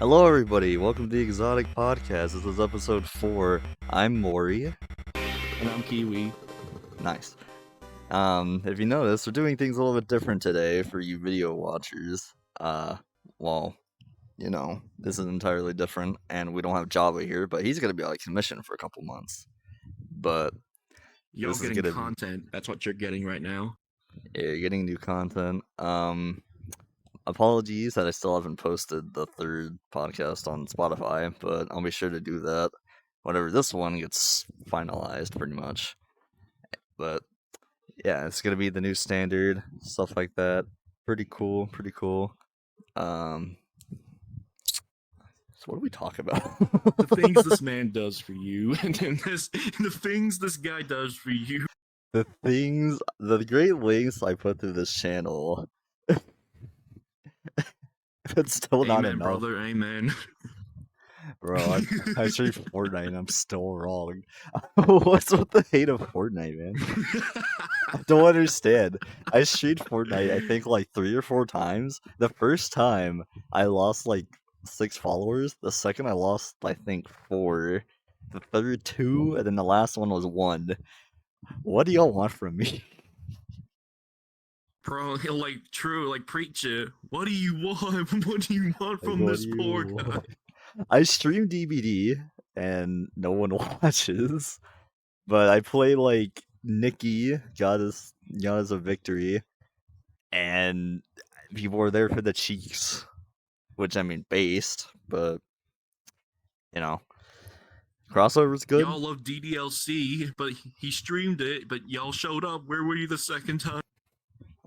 Hello, everybody. Welcome to the Exotic Podcast. This is episode 4. I'm Maury. And I'm Kiwi. Nice. If you notice, we're doing things a little bit different today for you video watchers. Well, this is entirely different, and we don't have Java here, but he's gonna be on commission for a couple months. But You're getting content. That's what you're getting right now. Yeah, you're getting new content. Apologies that I still haven't posted the third podcast on Spotify, but I'll be sure to do that whenever this one gets finalized, pretty much. But yeah, it's gonna be the new standard, stuff like that. Pretty cool. So what do we talk about? The things this man does for you, and then the things this guy does for you. The great links I put through this channel. It's still not enough. Brother, amen. Bro, I stream Fortnite and I'm still wrong. What's with the hate of Fortnite, man? I don't understand. I streamed Fortnite, I think, like 3 or 4 times. The first time, I lost, like, 6 followers. The second, I lost, I think, 4. The third, 2, and then the last one was 1. What do y'all want from me? Bro, preach it. What do you want? What do you want from this poor guy? I stream DBD, and no one watches. But I play, like, Nikki, got us a victory, and people were there for the cheeks. Which, I mean, based, but, crossover's good. Y'all love DDLC, but he streamed it, but y'all showed up. Where were you the second time?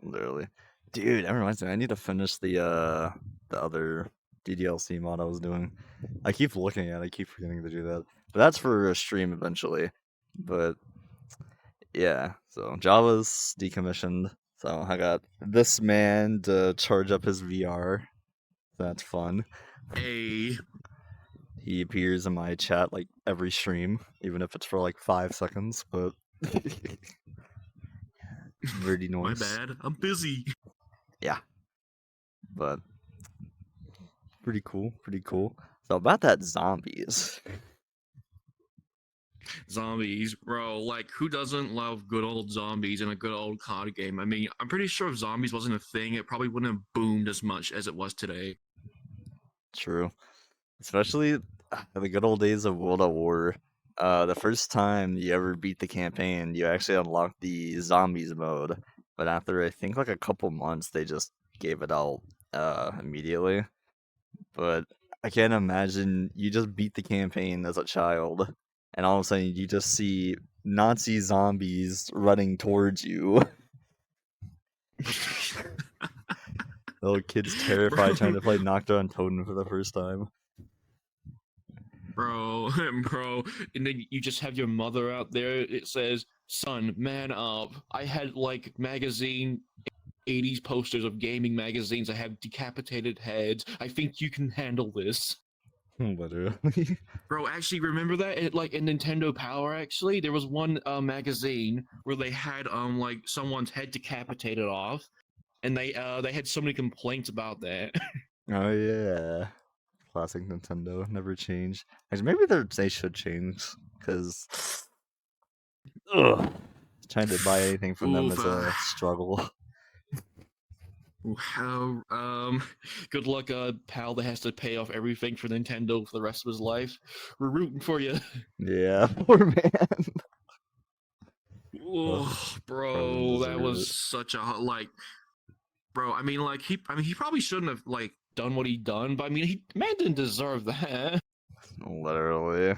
Literally. Dude, that reminds me, I need to finish the other DDLC mod I was doing. I keep looking at it, I keep forgetting to do that. But that's for a stream eventually. But, yeah, so Java's decommissioned. So I got this man to charge up his VR. That's fun. Hey. He appears in my chat like every stream, even if it's for like 5 seconds, but nerdy noise. My bad, I'm busy. Yeah. But pretty cool. So about that zombies. Zombies, bro, like, who doesn't love good old zombies in a good old COD game? I mean, I'm pretty sure if zombies wasn't a thing, it probably wouldn't have boomed as much as it was today. True. Especially the good old days of World at War. The first time you ever beat the campaign, you actually unlocked the zombies mode. But after, I think, like a couple months, they just gave it out immediately. But I can't imagine you just beat the campaign as a child, and all of a sudden you just see Nazi zombies running towards you. Little kids terrified trying to play Knockdown Totem for the first time. Bro, and then you just have your mother out there. It says, "Son, man up." I had like magazine 80s posters of gaming magazines. I have decapitated heads. I think you can handle this. Literally. Bro, actually, remember that? Like in Nintendo Power, actually, there was one magazine where they had like someone's head decapitated off, and they had so many complaints about that. Oh yeah, classic Nintendo, never change. Actually, maybe they should change, because trying to buy anything from them is a struggle. How good luck, pal that has to pay off everything for Nintendo for the rest of his life. We're rooting for you. Yeah, poor man. Oh, bro, that was such a bro. I mean, like he probably shouldn't have like done what he done, but I mean, man didn't deserve that. Literally,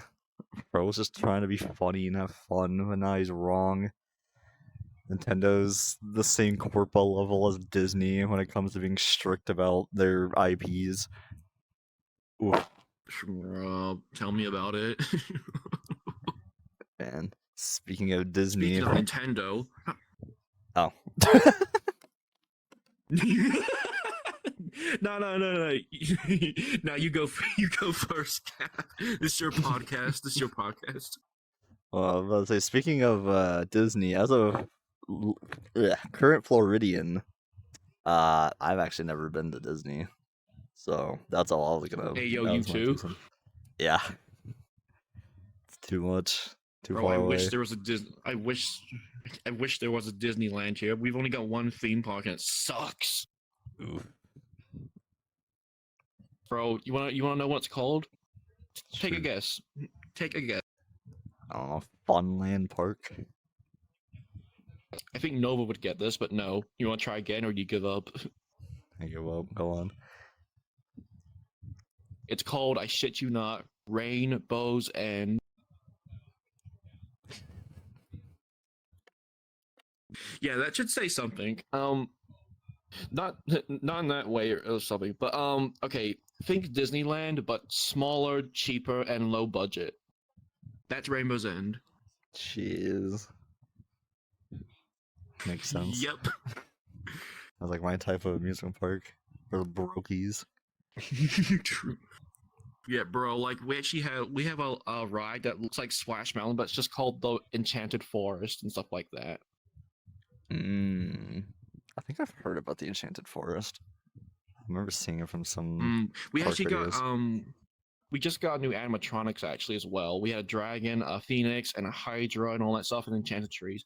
bro was just trying to be funny and have fun, but now he's wrong. Nintendo's the same corpo level as Disney when it comes to being strict about their IPs. Tell me about it. Man, speaking of Disney... Speaking of Nintendo... Oh. No. Now you go first. This is your podcast. Well, I was about to say, speaking of Disney, as a current Floridian, I've actually never been to Disney. So that's all I was gonna. Hey, yo, That you was my too, 2 cents. Yeah, it's too much, too bro. I far wish away. there was a I wish there was a Disneyland here. We've only got one theme park and it sucks, Ooh, bro. You wanna know what it's called? Take a shoot. guess. Take a guess. I don't know. Funland Park. I think Nova would get this, but no. You want to try again, or do you give up? I give up. Go on. It's called, I shit you not, Rainbows and yeah, that should say something. Not not in that way or something, but okay. Think Disneyland, but smaller, cheaper, and low budget. That's Rainbow's End. Jeez, makes sense. Yep. That's like my type of amusement park for the brokies. True. Yeah, bro. Like we have a ride that looks like Splash Mountain, but it's just called the Enchanted Forest and stuff like that. Mm, I think I've heard about the Enchanted Forest. I remember seeing it from some We park actually got videos. we just got new animatronics actually as well. We had a dragon, a phoenix, and a hydra and all that stuff, and enchanted trees.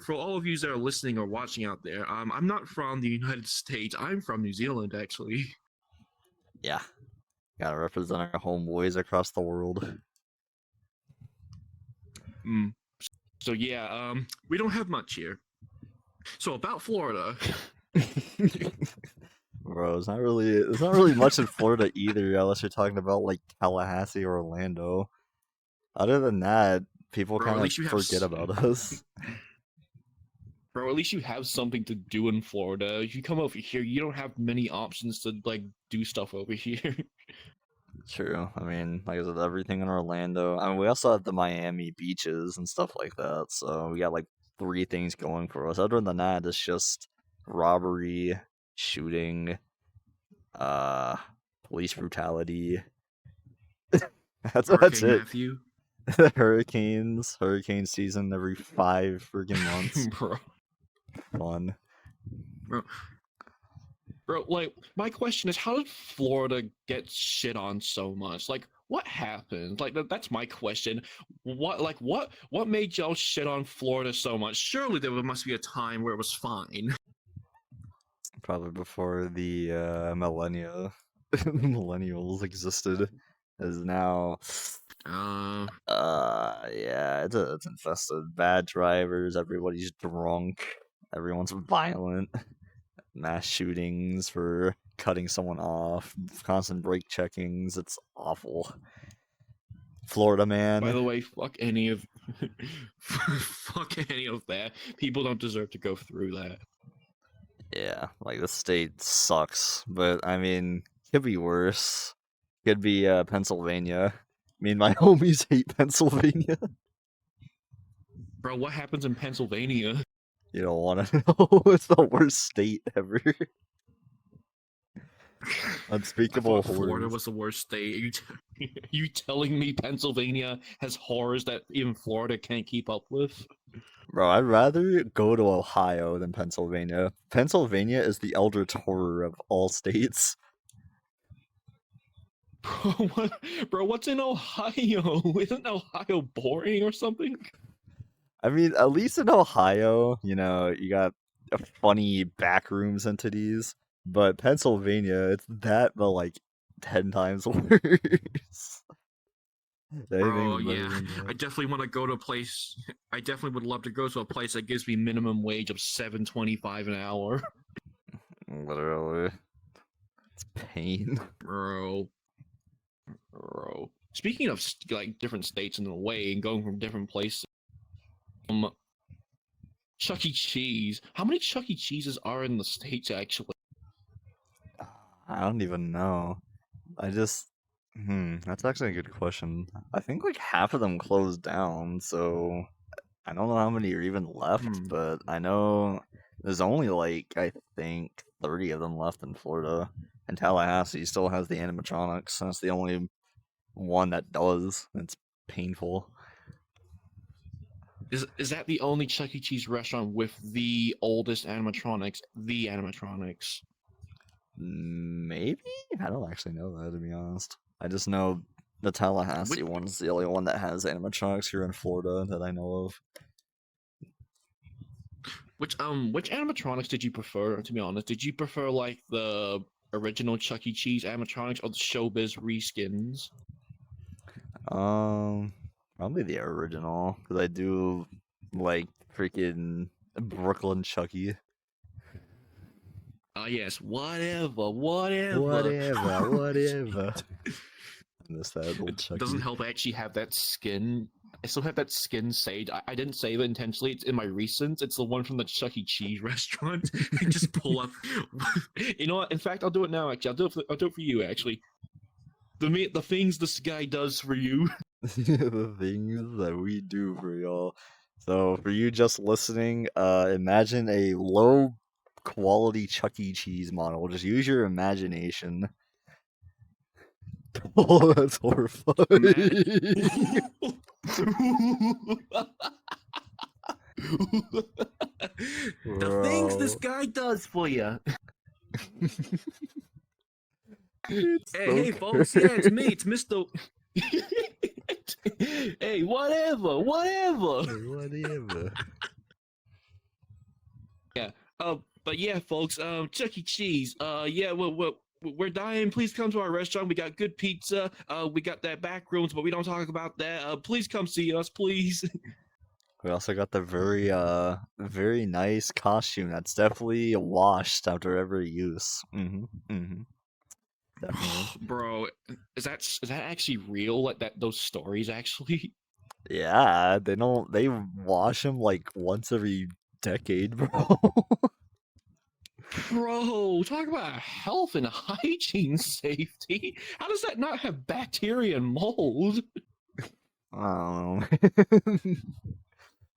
For all of you that are listening or watching out there, I'm not from the United States. I'm from New Zealand, actually. Yeah, gotta represent our homeboys across the world. Mm. So yeah, we don't have much here. So about Florida. Bro, it's not really much in Florida either, unless you're talking about like Tallahassee or Orlando. Other than that, people Bro, kind at of least you have forget about us. bro, at least you have something to do in Florida. If you come over here, you don't have many options to like do stuff over here. True. I mean, like I said, everything in Orlando. I mean, we also have the Miami beaches and stuff like that. So we got like 3 things going for us. Other than that, it's just robbery, shooting, uh, police brutality. That's Hurricane it. Matthew. Hurricane season every 5 freaking months. bro. Fun. Bro, bro, like my question is, how did Florida get shit on so much? Like, what happened? Like, that's my question. What made y'all shit on Florida so much? Surely there must be a time where it was fine. Probably before the millennials existed, is now. Uh, Yeah, it's infested. Bad drivers, everybody's drunk, everyone's violent, mass shootings for cutting someone off, constant brake checkings. It's awful. Florida by man. the way, fuck any of, fuck any of that. People don't deserve to go through that. Yeah, like the state sucks, but I mean, could be worse. Could be Pennsylvania. I mean, my homies hate Pennsylvania. Bro, what happens in Pennsylvania? You don't want to know. It's the worst state ever. I Unspeakable thought Florida horrors. was the worst state. You telling me Pennsylvania has horrors that even Florida can't keep up with? Bro, I'd rather go to Ohio than Pennsylvania. Pennsylvania is the eldritch horror of all states. Bro, bro, what's in Ohio? Isn't Ohio boring or something? I mean, at least in Ohio, you got funny backrooms entities. But Pennsylvania, it's that, but like 10 times worse. Bro, Anything's better yeah, than I that. definitely want to go to a place. I definitely would love to go to a place that gives me minimum wage of $7.25 an hour. Literally. It's pain. Bro, bro. Speaking of like different states in a way and going from different places, um, Chuck E. Cheese. How many Chuck E. Cheeses are in the states actually? I don't even know. I just, that's actually a good question. I think like half of them closed down, so I don't know how many are even left, Hmm. but I know there's only like, I think 30 of them left in Florida. And Tallahassee still has the animatronics, and it's the only one that does. It's painful. Is that the only Chuck E. Cheese restaurant with the oldest animatronics? The animatronics. Maybe? I don't actually know that, to be honest. I just know the Tallahassee Which one's the only one that has animatronics here in Florida that I know of. which animatronics did you prefer? To be honest, did you prefer like the original Chuck E. Cheese animatronics or the Showbiz reskins? Um, Probably the original, because I do like freaking Brooklyn Chucky. Ah, yes, whatever, whatever. Whatever, whatever. I miss that old It doesn't Chucky. help I actually have that skin. I still have that skin saved. I didn't save it intentionally. It's in my recents. It's the one from the Chuck E. Cheese restaurant. I just pull up. You know what? In fact, I'll do it now. Actually, I'll do it for you. Actually, the things this guy does for you. The things that we do for y'all. So for you just listening, imagine a low quality Chuck E. Cheese model. Just use your imagination. Oh, that's Matt. horrifying. The things this Bro. guy does for you. It's Hey, so hey, folks. Yeah, it's me. cursed. It's Mister. Hey, whatever, whatever. Whatever. Yeah. But yeah, folks. Chuck E. Cheese. Yeah. We're dying. Please come to our restaurant. We got good pizza. We got that back rooms, but we don't talk about that. Please come see us, please. We also got the very nice costume that's definitely washed after every use. Definitely. Bro, is that actually real? Like that? Those stories actually? Yeah, they wash them like once every decade, bro. Bro, talk about health and hygiene safety. How does that not have bacteria and mold? I don't know.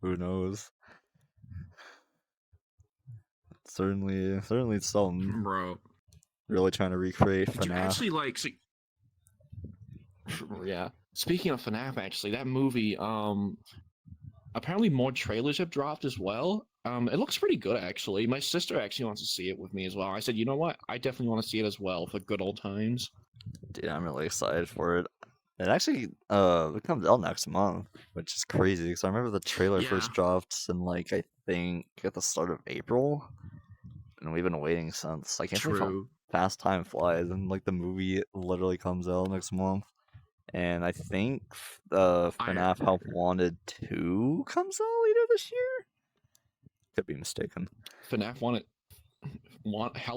Who knows? Certainly it's something. Bro, Really trying to recreate did you FNAF. actually like see? Yeah. Speaking of FNAF, actually, that movie, apparently more trailers have dropped as well. It looks pretty good actually. My sister actually wants to see it with me as well. I said, you know what? I definitely want to see it as well for good old times. Dude, I'm really excited for it. It actually it comes out next month, which is crazy because I remember the trailer Yeah, first dropped in like I think at the start of April, and we've been waiting since. I can't believe how true. fast time flies, and like the movie literally comes out next month. And I think I FNAF Help Wanted 2 comes out later this year. Could be mistaken. FNAF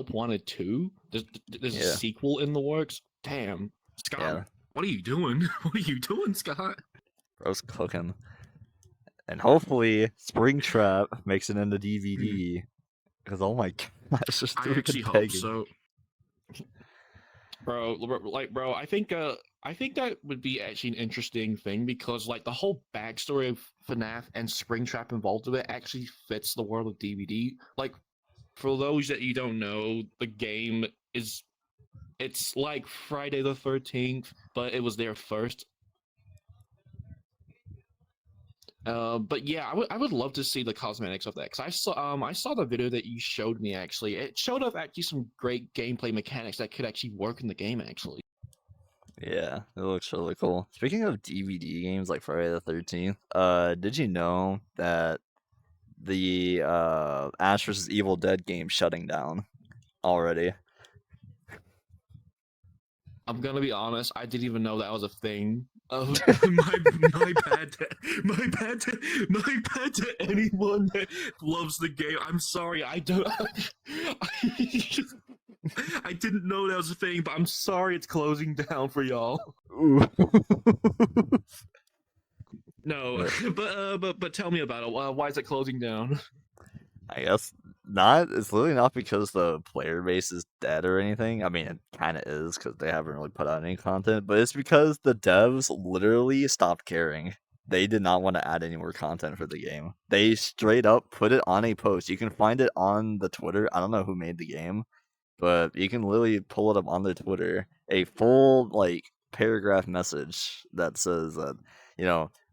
wanted two. There's a Yeah, sequel in the works. Damn, Scott, yeah. what are you doing? What are you doing, Scott? Bro's cooking. And hopefully Springtrap makes it into Hmm. DVD. Because oh my gosh, just I we've been actually hope begging. so, bro. Like, bro, I think that would be actually an interesting thing because like the whole backstory of FNAF and Springtrap involved with it actually fits the world of DVD. Like, for those that you don't know, the game is it's like Friday the 13th, but it was there first. But yeah, I would love to see the cosmetics of that because I saw the video that you showed me actually. It showed up actually some great gameplay mechanics that could actually work in the game actually. Yeah, it looks really cool. Speaking of DVD games like Friday the 13th, did you know that the Ash vs. Evil Dead game shutting down already? I'm gonna be honest, I didn't even know that was a thing. My bad, my bad to anyone that loves the game. I'm sorry, I don't. I didn't know that was a thing, but I'm sorry it's closing down for y'all. Ooh. No, But but tell me about it. Why is it closing down? I guess not. It's literally not because the player base is dead or anything. I mean, it kind of is because they haven't really put out any content, but it's because the devs literally stopped caring. They did not want to add any more content for the game. They straight up put it on a post. You can find it on the Twitter. I don't know who made the game, but you can literally pull it up on the Twitter. A full like paragraph message that says that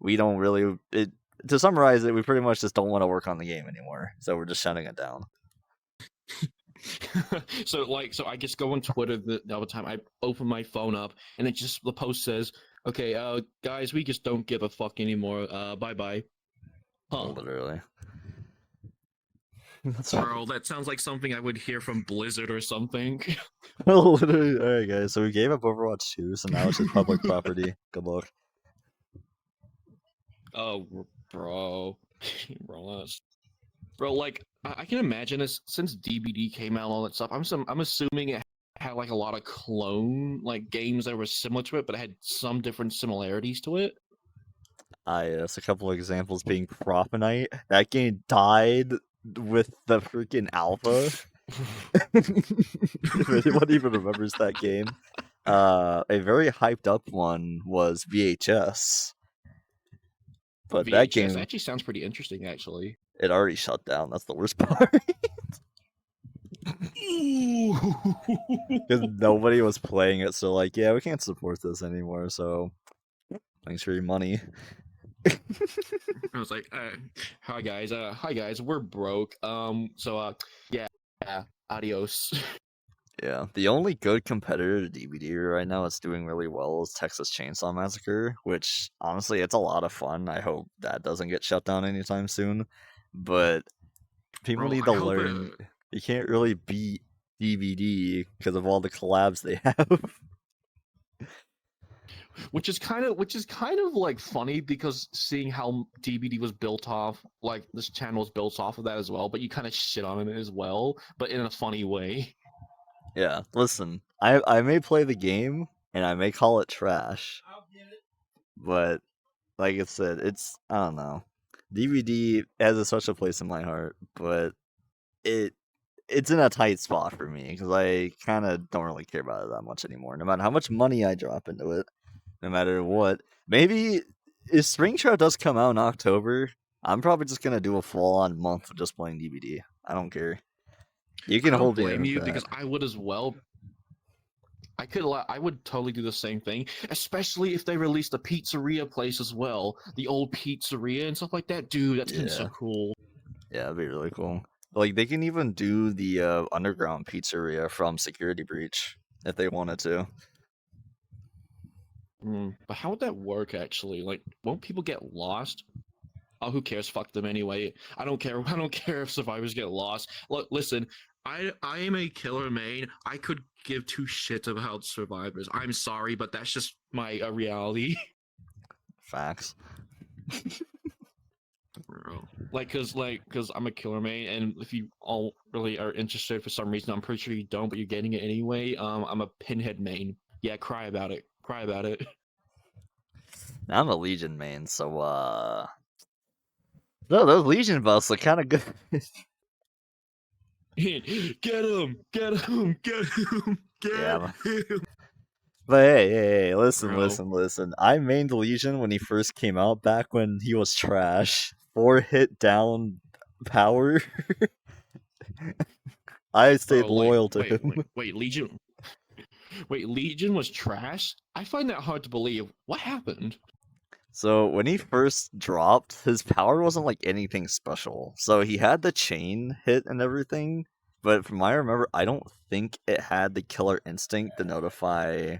we don't really it to summarize it, we pretty much just don't want to work on the game anymore. So we're just shutting it down. So I just go on Twitter the other time. I open my phone up, and it just the post says, "Okay, guys, we just don't give a fuck anymore. Bye bye." Huh, Literally. That's bro, that sounds like something I would hear from Blizzard or something. literally. All right, guys. So we gave up Overwatch 2, so now it's just public property. Good luck. Oh, bro, bro, bro. Like I can imagine this since DBD came out, and all that stuff. I'm assuming it had like a lot of clone like games that were similar to it, but it had some different similarities to it. Yes, a couple of examples being Propanite. That game died with the freaking alpha. If anyone even remembers that game. A very hyped up one was VHS, but that VHS game actually sounds pretty interesting, actually. it already shut down. That's the worst part because nobody was playing it. So like, yeah, we can't support this anymore. So thanks for your money. I was like, hi guys, we're broke. Yeah, adios. Yeah, the only good competitor to DVD right now that's doing really well is Texas Chainsaw Massacre, which honestly, it's a lot of fun. I hope that doesn't get shut down anytime soon. But people Bro, need I to hope it. learn you can't really beat DVD because of all the collabs they have. Which is kind of like funny because seeing how DBD was built off, like this channel was built off of that as well, but you kind of shit on it as well, but in a funny way. Yeah, listen, I may play the game and I may call it trash, but like I said, it's I don't know. DVD has a special place in my heart, but it it's in a tight spot for me because I kind of don't really care about it that much anymore. No matter how much money I drop into it, no matter what. Maybe if Spring Trap does come out in October, I'm probably just gonna do a full on month of just playing DVD. I don't care. You can I don't hold me blame with you that. because I would as well. I would totally do the same thing, especially if they released a pizzeria place as well, the old pizzeria and stuff like that. Dude, that's gonna be so Yeah, cool. yeah, that'd be really cool. Like they can even do the underground pizzeria from Security Breach if they wanted to. But how would that work actually? Like, won't people get lost? Oh, who cares? Fuck them anyway. I don't care. I don't care if survivors get lost. Look, listen. I am a killer main. I could give two shits about survivors. I'm sorry, but that's just my reality. Facts. Bro. Cause I'm a killer main, and if you all really are interested for some reason, I'm pretty sure you don't, but you're getting it anyway. I'm a pinhead main. Yeah, cry about it. Cry about it. Now I'm a Legion main, so no, those Legion buffs look kind of good. Get him! Get him! Get him! Get Yeah, him! but hey, listen, Bro. listen, listen. I mained Legion when he first came out, back when he was trash. 4 hit down power. I stayed Bro, like, loyal to him. wait, Legion. Wait, Legion was trash? I find that hard to believe. What happened? So when he first dropped, his power wasn't like anything special. So he had the chain hit and everything, but from what I remember, I don't think it had the killer instinct to notify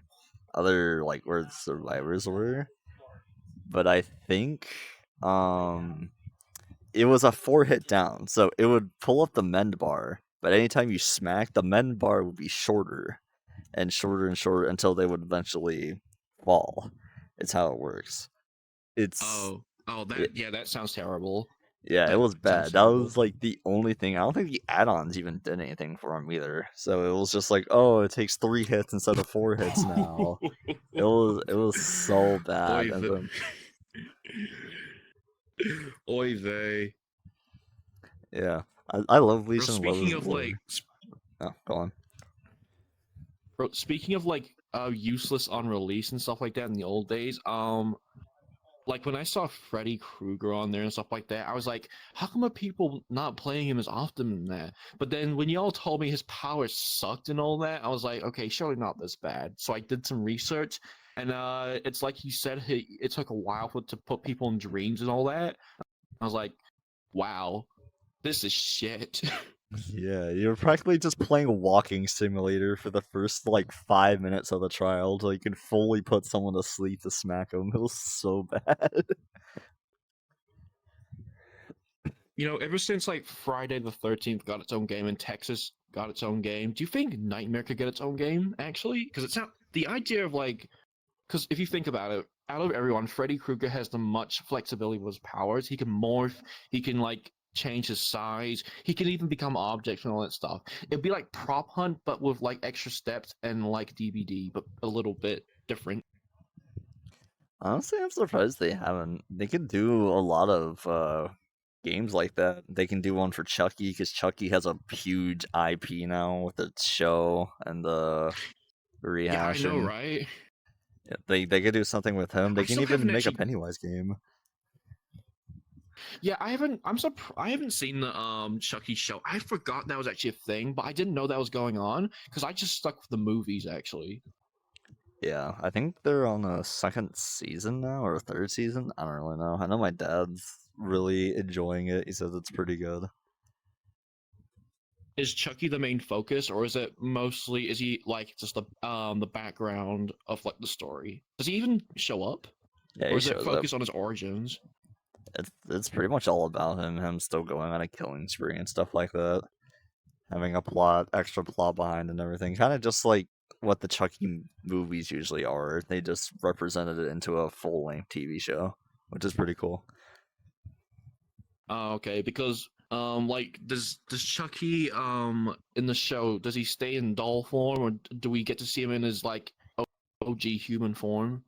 other like where the survivors were. But I think um it was a 4 hit down, so it would pull up the mend bar, but anytime you smack, the mend bar would be shorter and shorter until they would eventually fall. It's how it works. It's it, That sounds terrible. yeah, it That was sounds bad. That terrible. was like the only thing. I don't think the add-ons even did anything for him either. So it was just like, oh, it takes 3 hits instead of 4 hits now. It was so bad. Oy And vey. then Oy vey. yeah, I love Bro, Legion, love speaking his of like, lore. Oh, go on. useless on release and stuff like that in the old days, like when I saw Freddy Krueger on there and stuff like that, I was like, how come are people not playing him as often than that? But then when y'all told me his power sucked and all that, I was like, okay, surely not this bad. So I did some research, and it's like you said, it took a while to put people in dreams and all that. I was like, wow, this is shit. Yeah, you're practically just playing a walking simulator for the first like 5 minutes of the trial until you can fully put someone to sleep to smack them. It was so bad. Ever since like Friday the 13th got its own game and Texas got its own game, do you think Nightmare could get its own game actually? Because it's not the idea of like, because if you think about it, out of everyone, Freddy Krueger has the much flexibility with his powers. He can morph, he can like change his size, he can even become objects and all that stuff. It'd be like Prop Hunt, but with like extra steps and like DBD, but a little bit different. Honestly, I'm surprised they haven't. They could do a lot of games like that. They can do one for Chucky because Chucky has a huge IP now with its show and the Yeah, I know, rehashing. right? Yeah, they could do something with him. They I can still even haven't make a actually. Pennywise game. Yeah, I haven't. I haven't seen the Chucky show. I forgot that was actually a thing, but I didn't know that was going on because I just stuck with the movies actually. Yeah, I think they're on a second season now or a third season. I don't really know. I know my dad's really enjoying it. He says it's pretty good. Is Chucky the main focus, or is it mostly is he like just the background of like the story? Does he even show up, Yeah, or he is it shows up. focused on his origins? It's pretty much all about him still going on a killing spree and stuff like that. Having a plot, extra plot behind and everything. Kind of just like what the Chucky movies usually are. They just represented it into a full length TV show, which is pretty cool. Okay, because like does Chucky in the show does he stay in doll form, or do we get to see him in his like OG human form?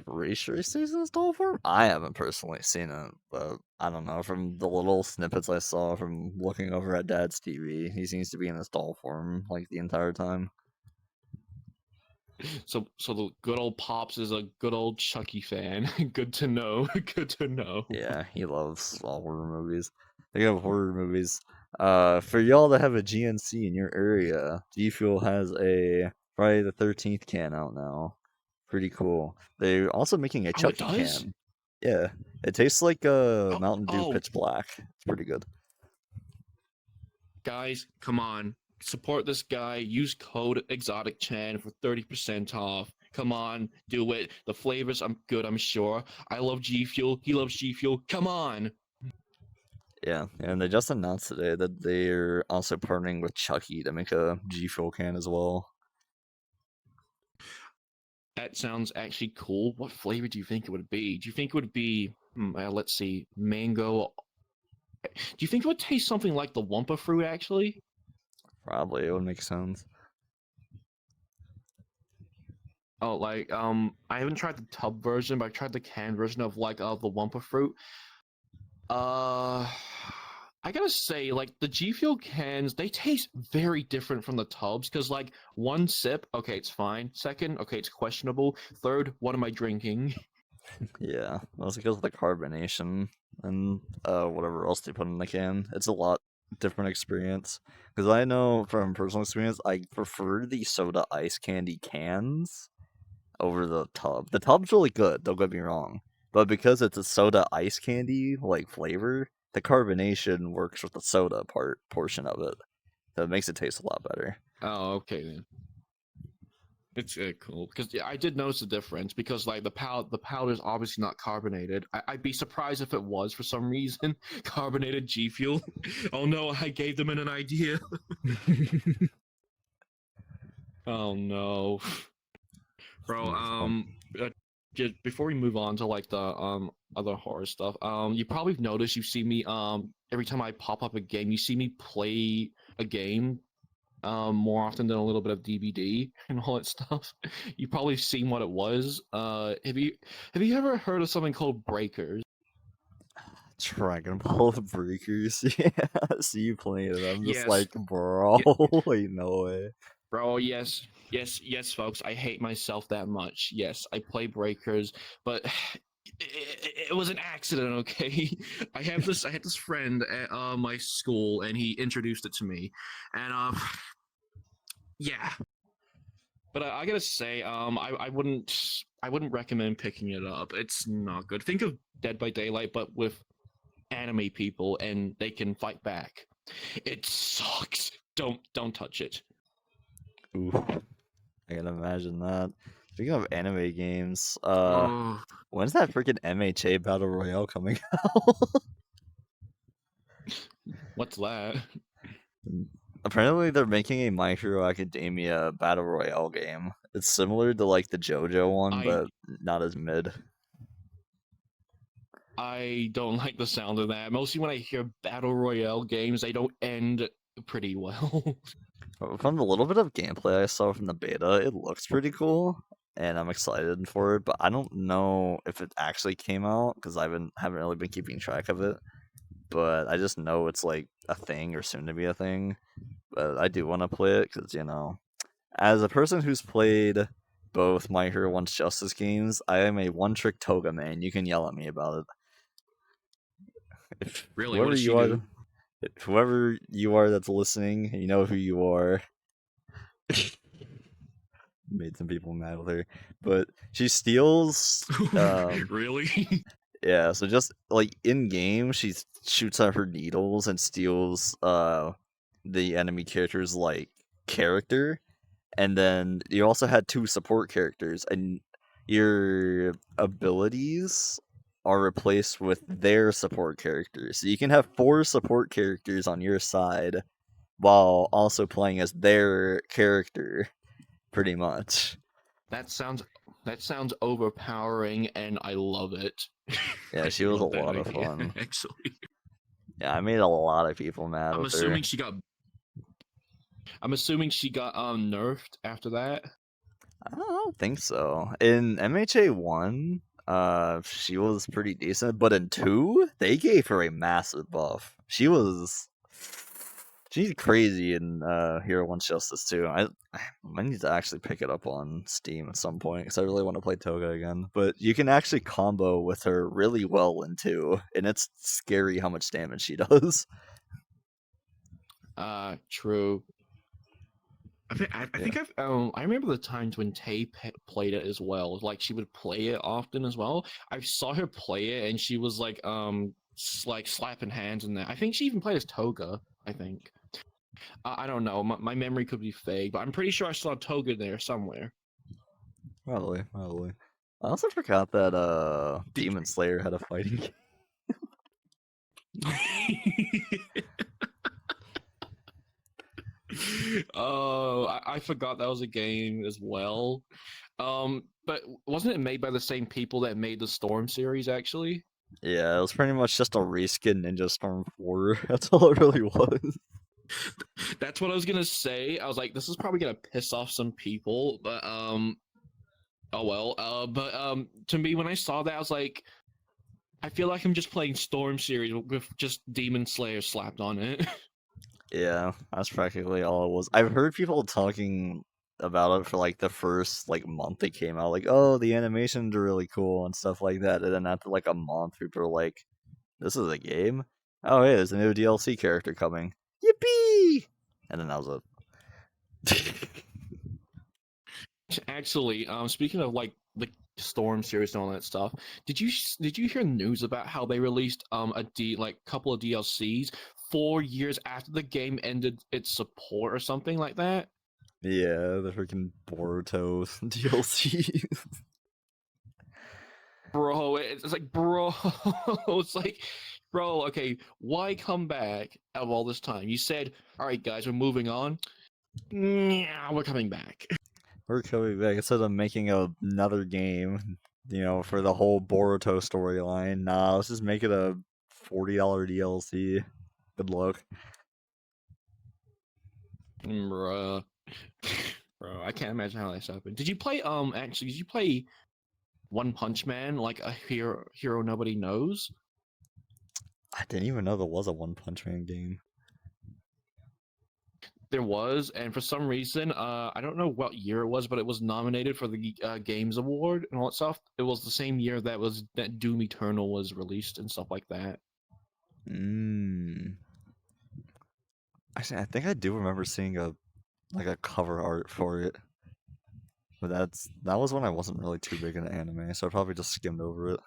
Pretty sure he stays in his doll form. I haven't personally seen it, but I don't know. From the little snippets I saw from looking over at Dad's TV, he seems to be in his doll form like the entire time. So the good old Pops is a good old Chucky fan. Good to know. Good to know. Yeah, he loves all horror movies. They have horror movies. For y'all that have a GNC in your area, G Fuel has a Friday the 13th can out now. Pretty cool. They're also making a Oh, it Chucky does. can. Yeah, it tastes like Oh, Mountain Dew oh, Pitch Black. It's pretty good. guys, come on. Support this guy. Use code ExoticChan for 30% off. Come on, do it. The flavors I'm good, I'm sure. I love G Fuel. He loves G Fuel. Come on. Yeah, and they just announced today that they're also partnering with Chucky to make a G Fuel can as well. That sounds actually cool. What flavor do you think it would be? Do you think it would be, let's see, mango? Do you think it would taste something like the Wumpa fruit, actually? Probably it would make sense. Oh, like I haven't tried the tub version, but I tried the canned version of like the Wumpa fruit. Uh, I gotta say, like the G Fuel cans, they taste very different from the tubs. Cause like one sip, okay, it's fine. Second, okay, it's questionable. Third, what am I drinking? Yeah, that's because of the carbonation and whatever else they put in the can. It's a lot different experience. Because I know from personal experience, I prefer the soda ice candy cans over the tub. The tub's really good, don't get me wrong. But because it's a soda ice candy like flavor, the carbonation works with the soda portion of it. So it makes it taste a lot better. Oh, okay then. It's cool because yeah, I did notice the difference because like the powder is obviously not carbonated. I'd be surprised if it was for some reason carbonated G Fuel. Oh no, I gave them an idea. Oh no. Bro, It's fun. uh, just before we move on to like the other horror stuff, you probably noticed you see me every time I pop up a game, you see me play a game more often than a little bit of DBD and all that stuff. You probably seen what it was. Have you ever heard of something called breakers? Dragon Ball Breakers. Yeah, I see you playing it. I'm just Yes. like, bro, Yeah, wait, no way. bro, yes. Yes, folks. I hate myself that much. Yes, I play breakers, but it was an accident, okay? I had this friend at my school and he introduced it to me. And yeah. But I gotta say, I wouldn't recommend picking it up. It's not good. Think of Dead by Daylight, but with anime people, and they can fight back. It sucks. Don't touch it. Ooh, I can imagine that. Speaking of anime games, Oh, when's that freaking MHA Battle Royale coming out? what's that? Apparently, they're making a My Hero Academia Battle Royale game. It's similar to like the JoJo one, I but not as mid. I don't like the sound of that. Mostly when I hear battle royale games, they don't end pretty well. From the little bit of gameplay I saw from the beta, it looks pretty cool, and I'm excited for it. But I don't know if it actually came out because I haven't really been keeping track of it. But I just know it's like a thing or soon to be a thing. But I do want to play it because as a person who's played both My Hero One's Justice games, I am a one-trick toga man. You can yell at me about it. If Really, what whoever does she you are, do? whoever you are that's listening, you know who you are. Made some people mad with her, but she steals. Really? Yeah. So just like in game, she shoots out her needles and steals the enemy character's like character, and then you also had two support characters, and your abilities are replaced with their support characters. So you can have four support characters on your side while also playing as their character, pretty much. that sounds that sounds overpowering, and I love it. Yeah, I she was a love that lot of idea, fun. actually. Yeah, I made a lot of people mad I'm with her. assuming she got. I'm assuming she got nerfed after that. I don't think so. In MHA 1, she was pretty decent, but in 2, they gave her a massive buff. She's crazy in Hero One's Justice too. I need to actually pick it up on Steam at some point because I really want to play Toga again. But you can actually combo with her really well in 2, and it's scary how much damage she does. True. I Yeah. think I remember the times when played it as well. Like she would play it often as well. I saw her play it, and she was like like slapping hands and that. I think she even played as Toga. I think. I don't know. My memory could be fake, but I'm pretty sure I saw Toga there somewhere. Probably, probably. I also forgot that Did Demon Slayer had a fighting game. Oh, I forgot that was a game as well. But wasn't it made by the same people that made the Storm series, actually? Yeah, it was pretty much just a reskin Ninja Storm 4. That's all it really was. That's what I was gonna say. I was like, this is probably gonna piss off some people, but oh well. But to me, when I saw that, I was like, I feel like I'm just playing Storm series with just Demon Slayer slapped on it. Yeah, that's practically all it was. I've heard people talking about it for like the first like month it came out, like, oh, the animations are really cool and stuff like that. And then after like a month, people are like, this is a game? Oh, hey, there's a new DLC character coming. Yippee! And then that was it. Actually, speaking of like the Storm series and all that stuff, did you hear news about how they released a couple of DLCs 4 years after the game ended its support or something like that? Yeah, the freaking Boruto DLC. Bro, it's like, bro, it's like, bro, okay, why come back out of all this time? You said, all right, guys, we're moving on. Yeah, we're coming back. We're coming back instead of making another game, for the whole Boruto storyline. Nah, let's just make it a $40 DLC. Good luck. Bruh. Bro, I can't imagine how this happened. Did you play One Punch Man, like a hero nobody knows? I didn't even know there was a One Punch Man game. There was, and for some reason, I don't know what year it was, but it was nominated for the Games Award and all that stuff. It was the same year that Doom Eternal was released and stuff like that. Mmm. Actually, I think I do remember seeing a cover art for it. But that was when I wasn't really too big into anime, so I probably just skimmed over it.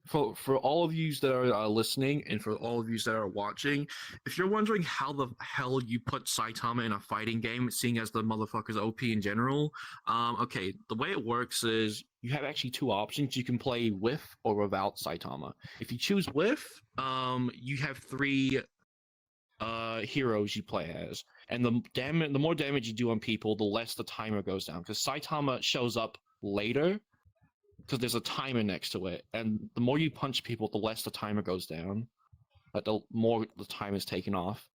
For all of you that are listening and for all of you that are watching, if you're wondering how the hell you put Saitama in a fighting game, seeing as the motherfucker's OP in general, okay, the way it works is you have actually two options. You can play with or without Saitama. If you choose with, you have three heroes you play as, and the more damage you do on people, the less the timer goes down. Because Saitama shows up later, because there's a timer next to it, and the more you punch people, the less the timer goes down. But the more the time is taken off.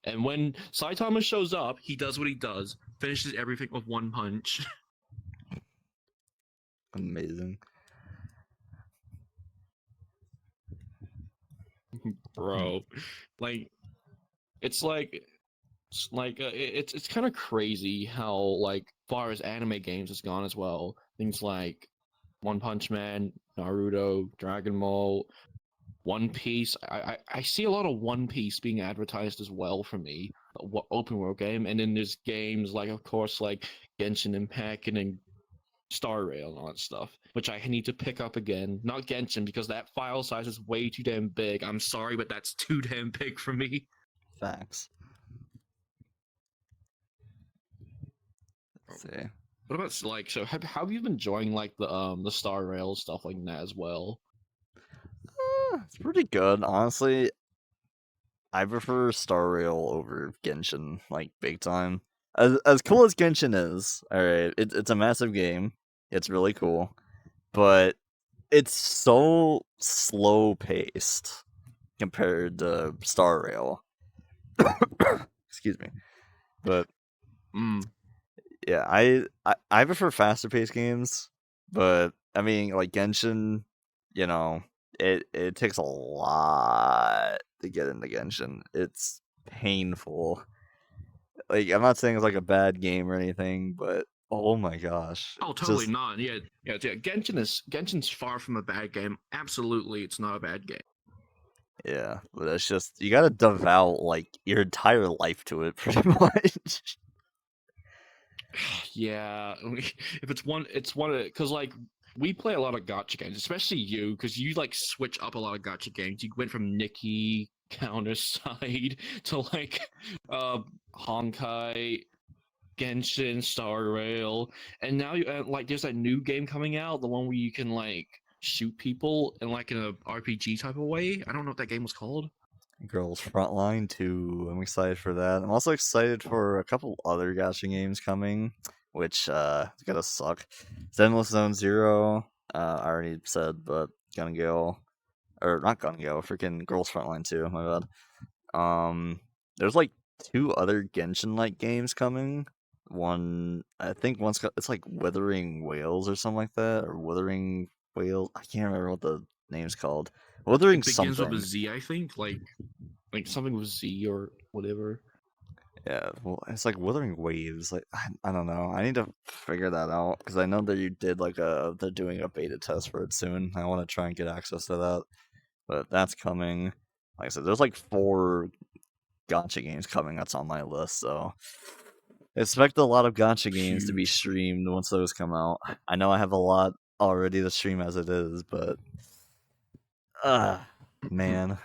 And when Saitama shows up, he does what he does, finishes everything with one punch. Amazing. Bro, like it's like it's kind of crazy how like far as anime games has gone as well. Things like One Punch Man, Naruto, Dragon Ball, One Piece. I see a lot of One Piece being advertised as well for me. What open world game, and then there's games like, of course, like Genshin Impact and then Star Rail and all that stuff, which I need to pick up again. Not Genshin because that file size is way too damn big. I'm sorry, but that's too damn big for me. Facts. Let's see. What about like so? Have you been enjoying like the Star Rail stuff like that as well? It's pretty good, honestly. I prefer Star Rail over Genshin, like big time. As cool as Genshin is, alright, it's a massive game. It's really cool, but it's so slow paced compared to Star Rail. Excuse me, but Mm. yeah, I prefer faster paced games, but I mean, like Genshin, you know, it takes a lot to get into Genshin. It's painful. Like I'm not saying it's like a bad game or anything, but oh my gosh, Oh, it's totally just not. Yeah, yeah, yeah. Genshin's far from a bad game. Absolutely, it's not a bad game. yeah, but it's just you gotta devout like your entire life to it, pretty much. Yeah, if it's one of because like we play a lot of gotcha games, especially you, because you like switch up a lot of gotcha games. You went from Nikki Counterside to like uh Honkai, Genshin, Star Rail, and now you like there's that new game coming out, the one where you can like shoot people in like in a RPG type of way. I don't know what that game was called. Girls Frontline 2. I'm excited for that. I'm also excited for a couple other gacha games coming, which is gonna suck. Zenless Zone Zero, I already said, but Gun Gale or not Gun Gale, freaking Girls Frontline 2, my bad. There's like two other Genshin like games coming. One I think it's like Withering Whales or something like that, or Withering Whale. I can't remember what the name's called. Withering It begins with a something. Z, I think, like something with Z or whatever. Yeah, well, it's like Wuthering Waves. Like I don't know. I need to figure that out because I know that you did like they're doing a beta test for it soon. I want to try and get access to that, but that's coming. Like I said, there's like four gotcha games coming. That's on my list, so expect a lot of gotcha games to be Huge. streamed once those come out. I know I have a lot already to stream as it is, but man.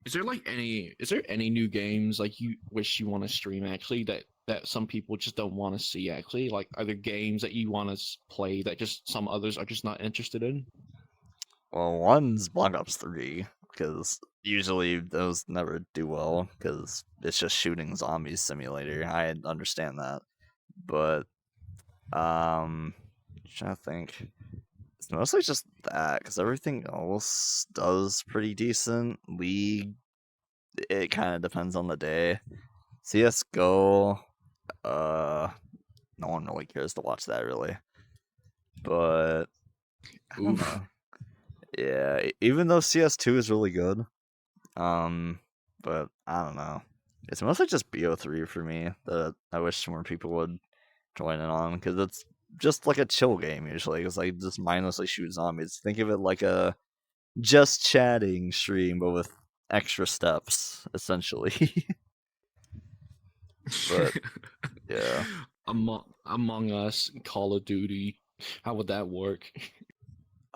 Is there any new games like you wish you want to stream actually that some people just don't want to see actually? Like are there games that you want to play that just some others are just not interested in? Well, one's Black Ops 3, because usually those never do well, because it's just shooting zombies simulator. I understand that. But, trying to think. It's mostly just that, because everything else does pretty decent. League, it kind of depends on the day. CSGO, uh, no one really cares to watch that, really. But, I don't Oof. know. Yeah, even though CS2 is really good, but I don't know. It's mostly just BO3 for me that I wish more people would join in on because it's just like a chill game usually. It's like just mindlessly shoot zombies. Think of it like a just chatting stream, but with extra steps, essentially. But yeah, Among Us, Call of Duty. How would that work?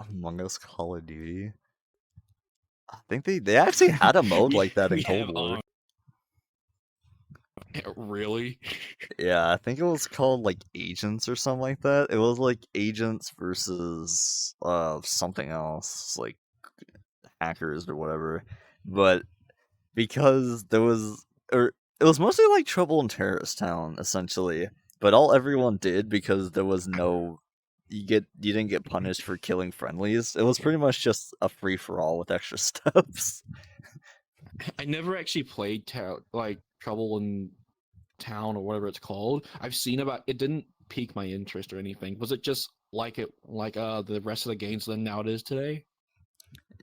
Among Us Call of Duty. I think they actually had a mode we like that in we Cold have War. really. Yeah, I think it was called like Agents or something like that. It was like Agents versus something else, like hackers or whatever. But because there was or it was mostly like Trouble in Terrorist Town essentially. But all everyone did because there was no you didn't get punished for killing friendlies. It was pretty much just a free for all with extra steps. I never actually played like Trouble in Town or whatever it's called. I've seen about it. Didn't pique my interest or anything. Was it just like it like the rest of the games than now it is today?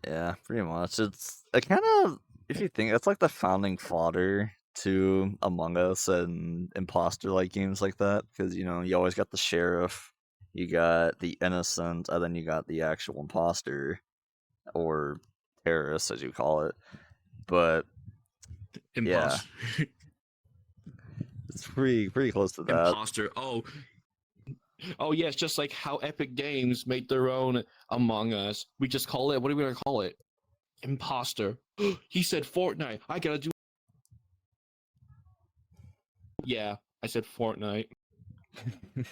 Yeah, pretty much. It's it kind of if you think it's like the founding fodder to Among Us and imposter like games like that because you always got the sheriff, you got the innocent, and then you got the actual imposter or terrorist as you call it. But yeah, Imposter, it's pretty close to that. imposter. Oh yeah, it's just like how Epic Games made their own Among Us. We just call it. What are we gonna call it? Imposter. He said Fortnite. I gotta do. Yeah, I said Fortnite. Yeah.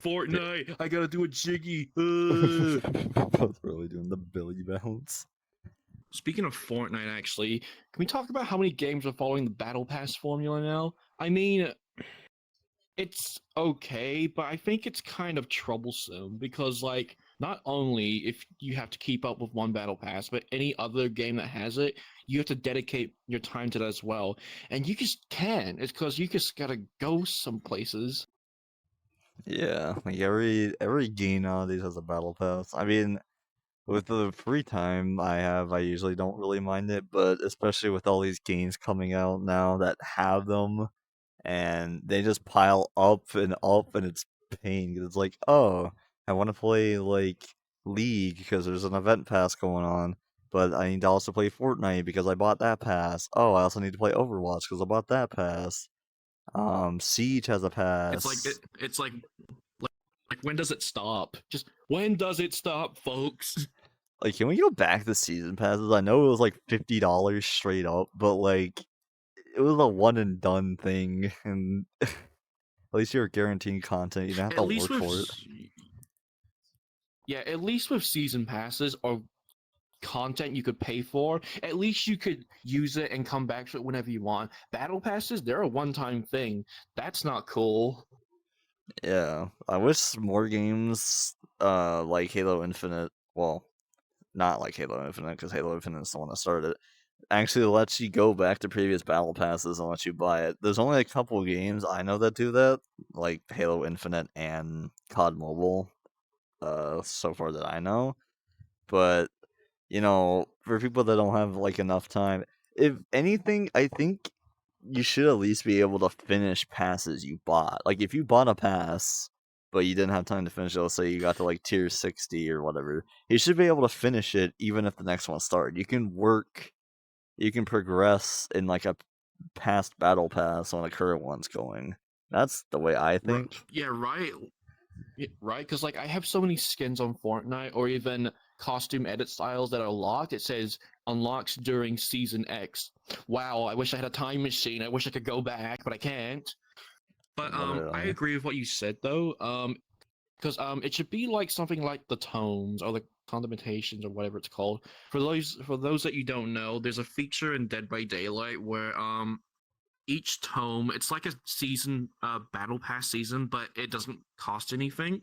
Fortnite. I gotta do a jiggy. Both really doing the Billy bounce. Speaking of Fortnite, actually, can we talk about how many games are following the Battle Pass formula now? I mean, it's okay, but I think it's kind of troublesome because, like, not only if you have to keep up with one Battle Pass, but any other game that has it, you have to dedicate your time to that as well. And you just can. It's because you just gotta go some places. Yeah, like every game nowadays has a battle pass. I mean, with the free time I have, I usually don't really mind it, but especially with all these games coming out now that have them, and they just pile up, and it's pain. 'Cause it's like, oh, I want to play like League because there's an event pass going on, but I need to also play Fortnite because I bought that pass. Oh, I also need to play Overwatch because I bought that pass. Siege has a It's like pass. like when does it stop? Just when does it stop, folks? Like, can we go back to season passes? I know it was like $50 straight up, but like it was a one and done thing, and at least you're guaranteeing content. You don't have At to least work with for it. yeah, at least with season passes or content you could pay for, at least you could use it and come back to it whenever you want. Battle passes, they're a one-time thing. That's not cool. Yeah, I wish more games, like Halo Infinite. Well, not like Halo Infinite because Halo Infinite is the one that started it. Actually, lets you go back to previous battle passes and let you buy it. There's only a couple games I know that do that, like Halo Infinite and COD Mobile. So far that I know, but for people that don't have like enough time, if anything, I think you should at least be able to finish passes you bought. Like if you bought a pass, but you didn't have time to finish it, let's say you got to like tier 60 or whatever, you should be able to finish it even if the next one started. You can progress in like a past battle pass when the current one's going. That's the way I think. Yeah, right. Yeah, right, because like I have so many skins on Fortnite, or even costume edit styles that are locked. It says unlocks during season X. Wow, I wish I had a time machine. I wish I could go back, but I can't. But I Literally. agree with what you said though. Because it should be like something like the tomes or the condimentations or whatever it's called. For those that you don't know, there's a feature in Dead by Daylight where each tome, it's like a season battle pass season, but it doesn't cost anything.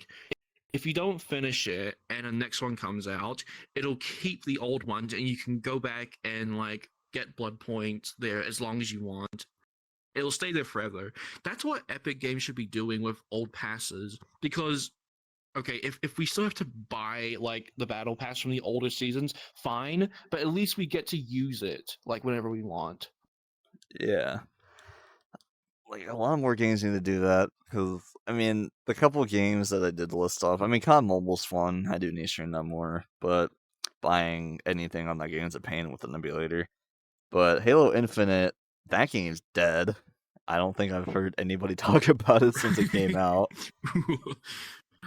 If you don't finish it and the next one comes out, it'll keep the old ones and you can go back and like get blood points there as long as you want. It'll stay there forever. That's what Epic Games should be doing with old passes. Because okay, if we still have to buy like the battle pass from the older seasons, fine, but at least we get to use it like whenever we want. Yeah. Like a lot more games need to do that because I mean the couple games that I did list off. I mean, COD Mobile's fun. I do need to stream that more, but buying anything on that game is a pain with an emulator. But Halo Infinite, that game's dead. I don't think I've heard anybody talk about it since it came out.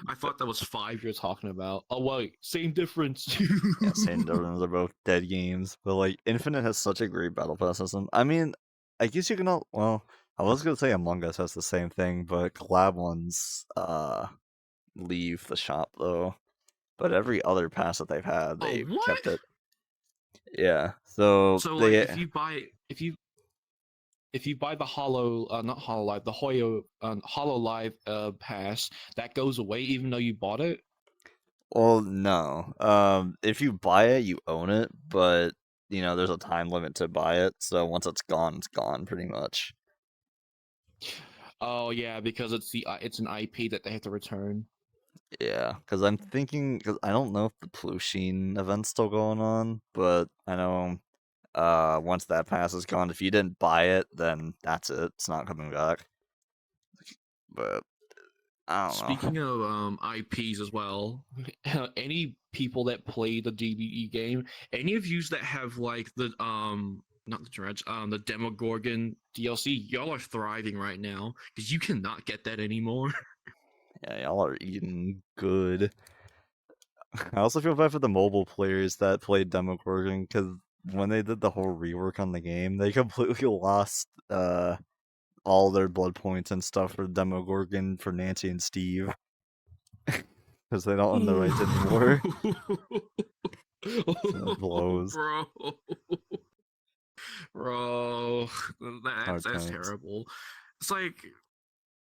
I thought that was 5 you're talking about. Oh wait, same difference. Yeah, same difference. They're both dead games, but like Infinite has such a great battle pass system. I mean, I guess you can all. Well, I was gonna say Among Us has the same thing, but collab ones leave the shop though. But every other pass that they've had, Oh they've what? kept it. Yeah, so So like they. if you buy the Hollow not Hollow Live, the Hollow Live pass, that goes away even though you bought it? Well, no. If you buy it, you own it, but there's a time limit to buy it. So once it's gone, pretty much. Oh yeah, because it's an IP that they have to return. Yeah, because I'm thinking, because I don't know if the Plusheen event's still going on, but I know, once that pass is gone, if you didn't buy it, then that's it. It's not coming back. But I don't know. Speaking of IPs as well, any people that play the DBE game, any of yous that have like the not the dredge, the Demogorgon DLC, y'all are thriving right now because you cannot get that anymore. Yeah, y'all are eating good. I also feel bad for the mobile players that played Demogorgon because when they did the whole rework on the game, they completely lost all their blood points and stuff for Demogorgon for Nancy and Steve because they don't own the rights anymore. That Oh, blows. bro, bro, Hard that's times. terrible. It's like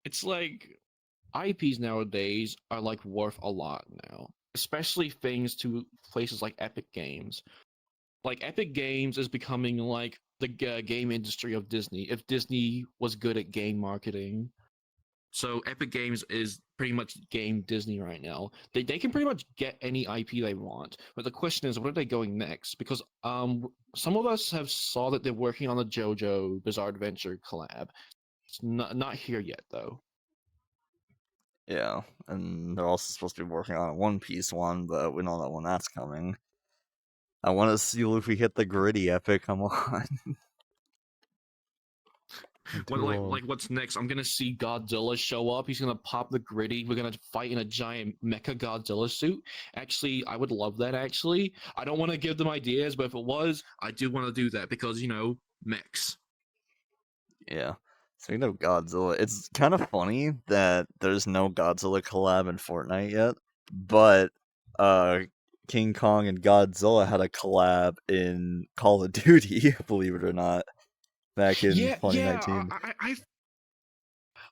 it's like IPs nowadays are like worth a lot now, especially things to places like Epic Games. Like Epic Games is becoming like the game industry of Disney. If Disney was good at game marketing, so Epic Games is pretty much game Disney right now. They can pretty much get any IP they want, but the question is, what are they going next? Because some of us have saw that they're working on the JoJo Bizarre Adventure collab. It's not here yet though. Yeah, and they're also supposed to be working on a One Piece one, but we don't know when that's coming. I want to see if we hit the gritty epic. Come on. What Too long. what's next? I'm gonna see Godzilla show up. He's gonna pop the gritty. We're gonna fight in a giant mecha Godzilla suit. Actually, I would love that. Actually, I don't want to give them ideas, but if it was, I do want to do that because mechs. Yeah. Speaking of Godzilla, it's kind of funny that there's no Godzilla collab in Fortnite yet, but uh King Kong and Godzilla had a collab in Call of Duty, believe it or not, back in Yeah, yeah. 2019.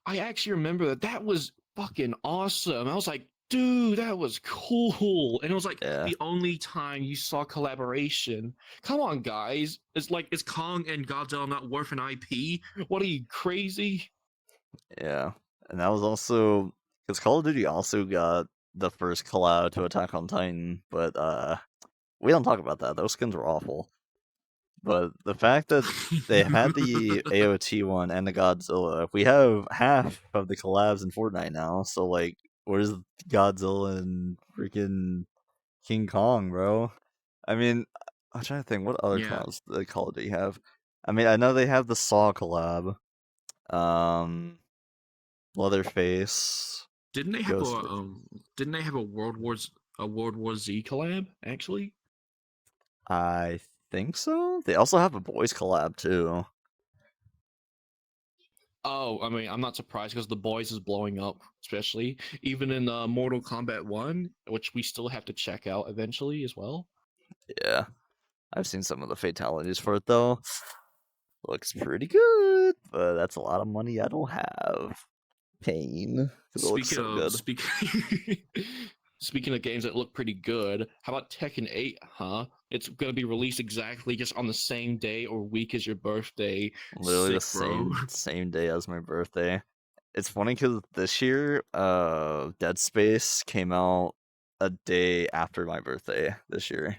I actually remember that. That was fucking awesome. I was like, dude, that was cool. And it was like Yeah, the only time you saw collaboration. Come on, guys. It's like, is Kong and Godzilla not worth an IP? What are you, crazy? yeah. And that was also because Call of Duty also got the first collab to Attack on Titan, but we don't talk about that. Those skins were awful. But the fact that they had the AOT one and the Godzilla, we have half of the collabs in Fortnite now. So like, where's Godzilla and freaking King Kong, bro? I mean, I'm trying to think what other Yeah. collabs the Call of Duty have. I mean, I know they have the Saw collab, um, Leatherface, Didn't they have a Ghost. didn't they have a World War Z collab, actually? I think so. They also have a boys collab too. Oh, I mean, I'm not surprised because the boys is blowing up, especially even in Mortal Kombat 1, which we still have to check out eventually as well. Yeah, I've seen some of the fatalities for it though. Looks pretty good, but that's a lot of money I don't have. Pain, because it looks Speaking so of good. speak speaking of games that look pretty good, how about Tekken 8, huh? It's gonna be released exactly just on the same day or week as your birthday. Literally the Sick, bro. same day as my birthday. It's funny because this year, Dead Space came out a day after my birthday this year.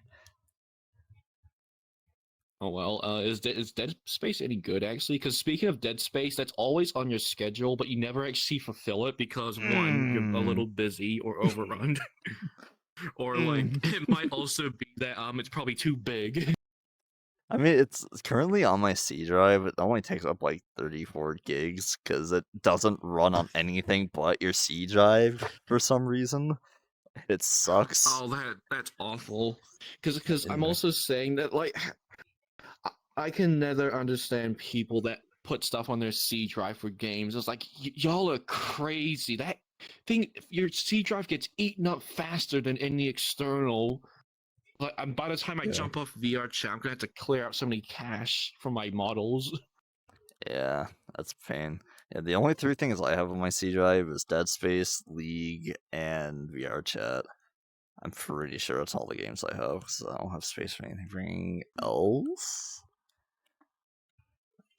Oh well, is Dead Space any good actually? Because speaking of Dead Space, that's always on your schedule, but you never actually fulfill it because one, you're a Mm. little busy or overrun, or like Mm. it might also be that it's probably too big. I mean, it's currently on my C drive. It only takes up like 34 gigs because it doesn't run on anything but your C drive for some reason. It sucks. Oh, that's awful. Because I'm Yeah. also saying that like I can never understand people that put stuff on their C drive for games. It's like y'all are crazy. That thing, your C drive gets eaten up faster than any external. Like by the time I Yeah. jump off VR chat, I'm gonna have to clear out so many cache from my models. Yeah, that's a pain. Yeah, the only three things I have on my C drive is Dead Space, League, and VR Chat. I'm pretty sure that's all the games I have, so I don't have space for anything else,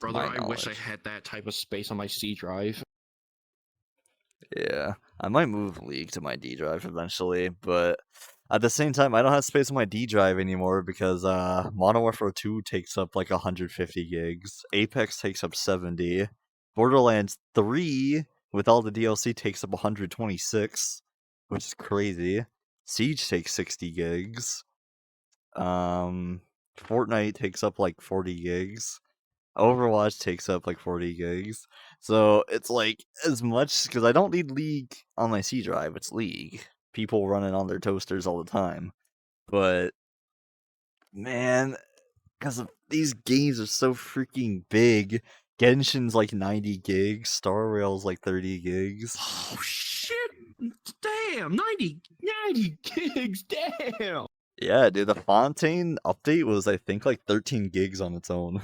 to Brother, my I wish I knowledge. had that type of space on my C drive. Yeah, I might move League to my D drive eventually, but at the same time, I don't have space on my D drive anymore because Modern Warfare 2 takes up like 150 gigs, Apex takes up 70, Borderlands 3 with all the DLC takes up 126, which is crazy. Siege takes 60 gigs. Fortnite takes up like 40 gigs. Overwatch takes up like 40 gigs. So it's like as much because I don't need League on my C drive, it's League. People running on their toasters all the time. But man, because these games are so freaking big. Genshin's like 90 gigs, Star Rail's like 30 gigs. Oh shit! Damn, 90 gigs. Damn. Yeah, dude, the Fontaine update was I think like 13 gigs on its own.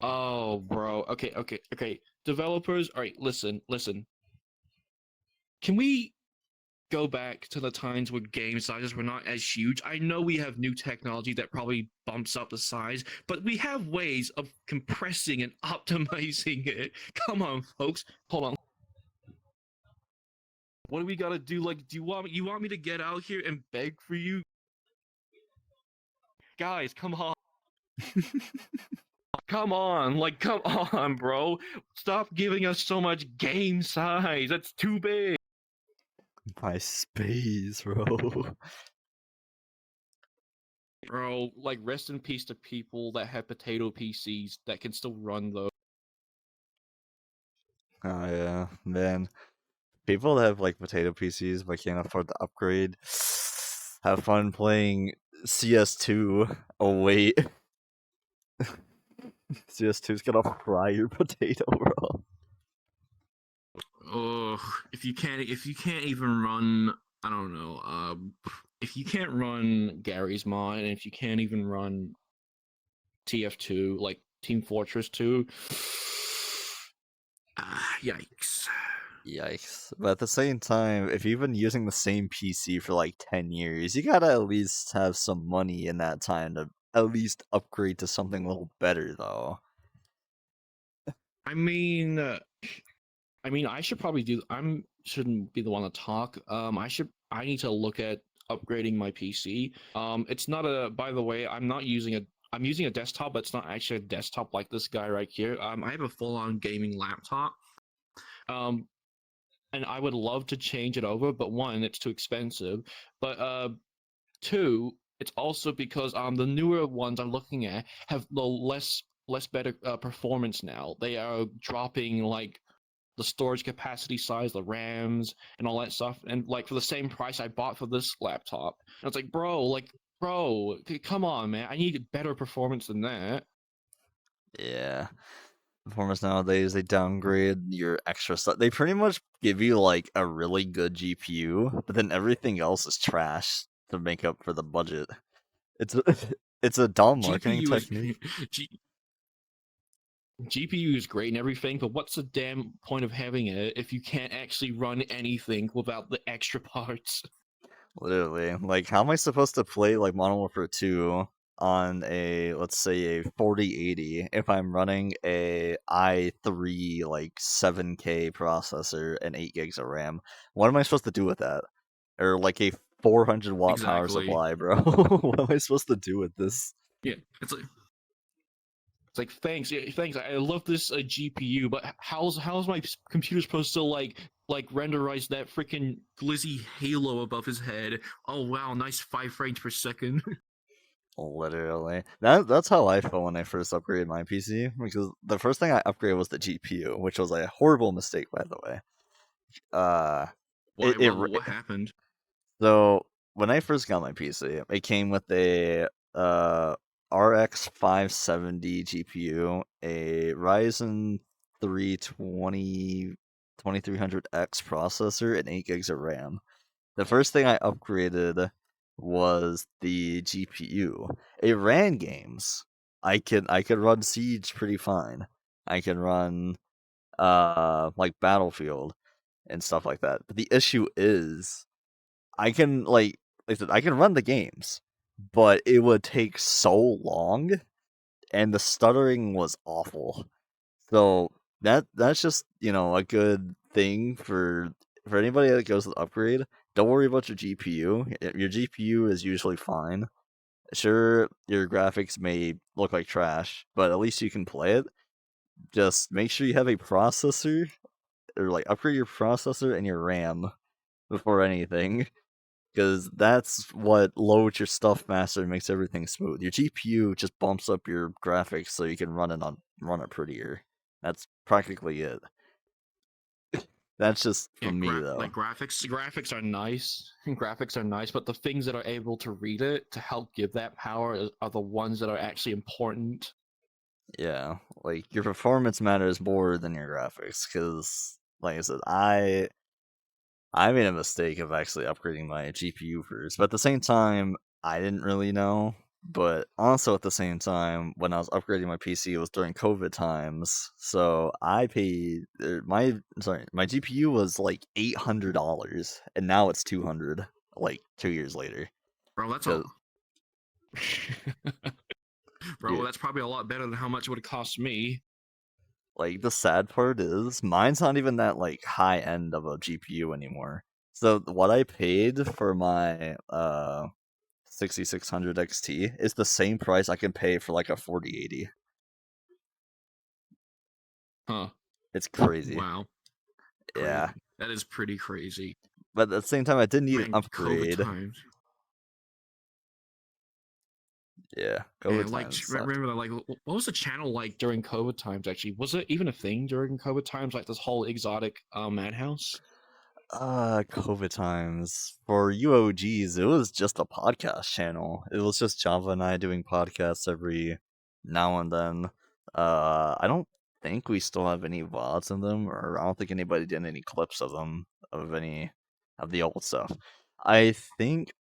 Oh, bro. Okay. Developers, all right. Listen. Can we go back to the times where game sizes were not as huge? I know we have new technology that probably bumps up the size, but we have ways of compressing and optimizing it. Come on, folks. Hold on. What do we gotta do? Like, do you want me to get out here and beg for you, guys? Come on. Come on, like, come on, bro. Stop giving us so much game size. That's too big. My space, bro. Bro, like, rest in peace to people that have potato PCs that can still run those. Oh yeah, man. People that have like potato PCs but can't afford to upgrade have fun playing CS2. Oh wait, CS2's gonna fry your potato, bro. Ugh, if you can't even run, I don't know, if you can't run Gary's mod, and if you can't even run TF2, like Team Fortress 2, yikes. Yikes. But at the same time, if you've been using the same PC for like 10 years, you gotta at least have some money in that time to at least upgrade to something a little better, though. I mean, I should probably do. I'm shouldn't be the one to talk. I need to look at upgrading my PC. It's not a. By the way, I'm not using a. I'm using a desktop, but it's not actually a desktop like this guy right here. I have a full-on gaming laptop. Um, and I would love to change it over, but one, it's too expensive. But two, it's also because the newer ones I'm looking at have the less better performance now. They are dropping like the storage capacity size, the RAMs, and all that stuff. And like for the same price I bought for this laptop, and it's like, bro, come on, man, I need better performance than that. Yeah. Performance nowadays, they downgrade your extra stuff. They pretty much give you like a really good GPU, but then everything else is trash to make up for the budget. It's a, it's a dumb marketing GPU is technique. G- GPU is great and everything, but what's the damn point of having it if you can't actually run anything without the extra parts? Literally. Like, how am I supposed to play like Modern Warfare 2 on a, let's say, a 4080 if I'm running a i3 like 7K processor and 8 gigs of RAM? What am I supposed to do with that? Or like a 400-watt power Exactly. supply, bro? What am I supposed to do with this? Yeah, it's like thanks, yeah, thanks. I love this GPU, but how's my computer supposed to like renderize that freaking glizzy halo above his head? Oh wow, nice 5 frames per second. Literally. That's how I felt when I first upgraded my PC, because the first thing I upgraded was the GPU, which was a horrible mistake, by the way. Uh, Why, it what happened? So when I first got my PC, it came with a RX 570 GPU, a Ryzen 3 2300X processor, and 8 gigs of RAM. The first thing I upgraded was the GPU. It ran games. I could run Siege pretty fine. I can run like Battlefield and stuff like that. But the issue is I can like I said, I can run the games, but it would take so long, and the stuttering was awful. So that's just a good thing for anybody that goes to upgrade. Don't worry about your GPU. Your GPU is usually fine. Sure, your graphics may look like trash, but at least you can play it. Just make sure you have a processor, or like upgrade your processor and your RAM before anything, because that's what loads your stuff faster and makes everything smooth. Your GPU just bumps up your graphics so you can run it prettier. That's practically it. That's just Yeah, from me though. graphics are nice. Graphics are nice, but the things that are able to read it to help give that power are the ones that are actually important. Yeah, like your performance matters more than your graphics, because like I said, I made a mistake of actually upgrading my GPU first, but at the same time, I didn't really know. But also at the same time, when I was upgrading my PC, it was during COVID times, so I paid my GPU was like $800, and now it's 200, like 2 years later. Bro, that's a 'Cause, bro, yeah, that's probably a lot better than how much it would cost me. like the sad part is, mine's not even that like high end of a GPU anymore. So what I paid for my 6600 XT is the same price I can pay for like a 4080. Huh. It's crazy. Wow. Yeah. Crazy. That is pretty crazy. But at the same time, I did need an Man, COVID upgrade. times. Yeah, COVID And like, times sucked. remember that? Like, what was the channel like during COVID times? Actually, was it even a thing during COVID times? Like this whole exotic MadHouse. COVID times. For UOGs, it was just a podcast channel. It was just Java and I doing podcasts every now and then. I don't think we still have any VODs in them, or I don't think anybody did any clips of them, of any of the old stuff. I think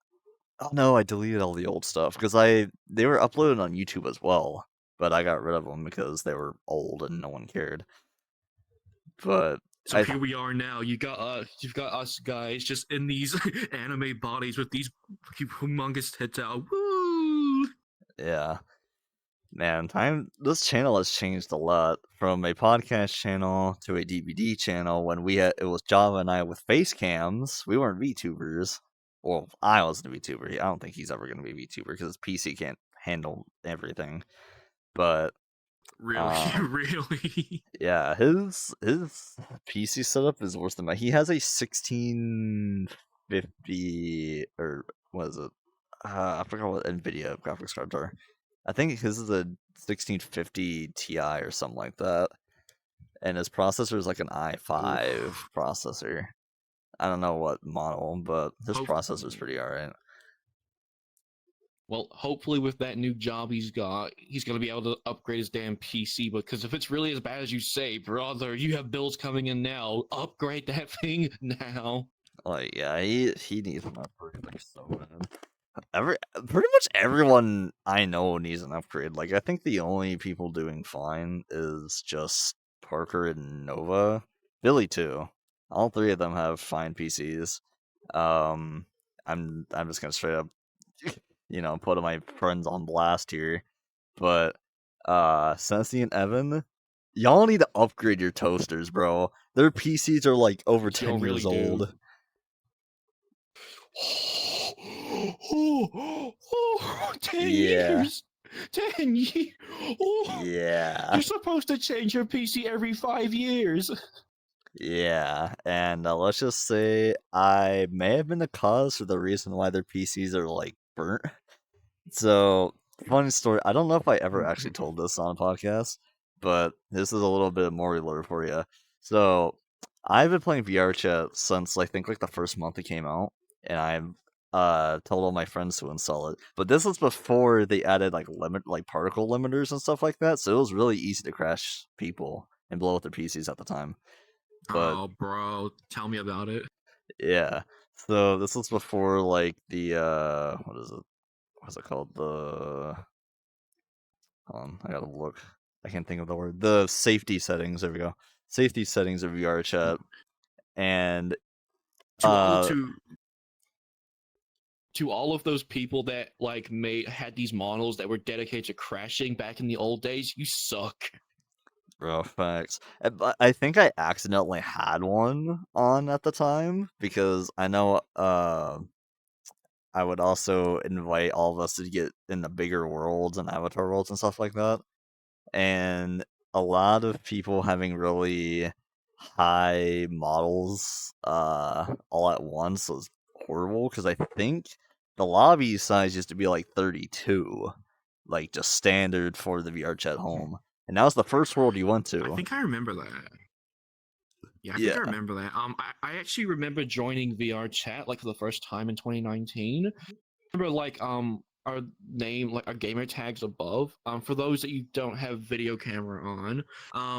Oh no, I deleted all the old stuff because they were uploaded on YouTube as well, but I got rid of them because they were old and no one cared. But So I here we are now. You've got us guys just in these anime bodies with these humongous tits out. Woo! yeah, man, this channel has changed a lot from a podcast channel to a DVD channel. When it was Java and I with face cams, we weren't VTubers. Well, I wasn't a VTuber. I don't think he's ever going to be a VTuber because his PC can't handle everything. But Really, um, really. yeah, his PC setup is worse than mine. He has a 1650, or what is it? I forgot what NVIDIA graphics cards are. I think his is a 1650 Ti or something like that, and his processor is like an i5 Oof. processor. I don't know what model, but his Hope. processor is pretty alright. Well, hopefully with that new job he's got, he's gonna be able to upgrade his damn PC. Because if it's really as bad as you say, brother, you have bills coming in now. Upgrade that thing now. Like, yeah, he needs an upgrade like so bad. Pretty much everyone I know needs an upgrade. Like, I think the only people doing fine is just Parker and Nova. Billy too. All three of them have fine PCs. Um, I'm just gonna straight up, put my friends on blast here. But Sensi and Evan, y'all need to upgrade your toasters, bro. Their PCs are like over You 10 really years do. old. 10 Yeah, years. 10 years. Oh, yeah. you're supposed to change your PC every 5 years. Yeah, and let's just say I may have been the cause for the reason why their PCs are like burnt. So funny story. I don't know if I ever actually told this on a podcast, but this is a little bit more lore for you. So I've been playing VR chat since I think like the first month it came out, and I've told all my friends to install it. But this was before they added like particle limiters and stuff like that, so it was really easy to crash people and blow up their PCs at the time. But Oh, bro, tell me about it. yeah, so this was before like the what is it? What's it called? I gotta look. I can't think of the word. The safety settings. There we go. Safety settings of VR chat, and To all uh, to all of those people that like made had these models that were dedicated to crashing back in the old days, you suck. bro, facts. But I think I accidentally had one on at the time because I know I would also invite all of us to get in the bigger worlds and avatar worlds and stuff like that. And a lot of people having really high models all at once was horrible because I think the lobby size used to be like 32, like just standard for the VR chat home. And that was the first world you went I to. think I remember that. Yeah, I think I Yeah. remember that. I actually remember joining VR chat like for the first time in 2019. Remember like our name like our gamer tags above. For those that you don't have video camera on,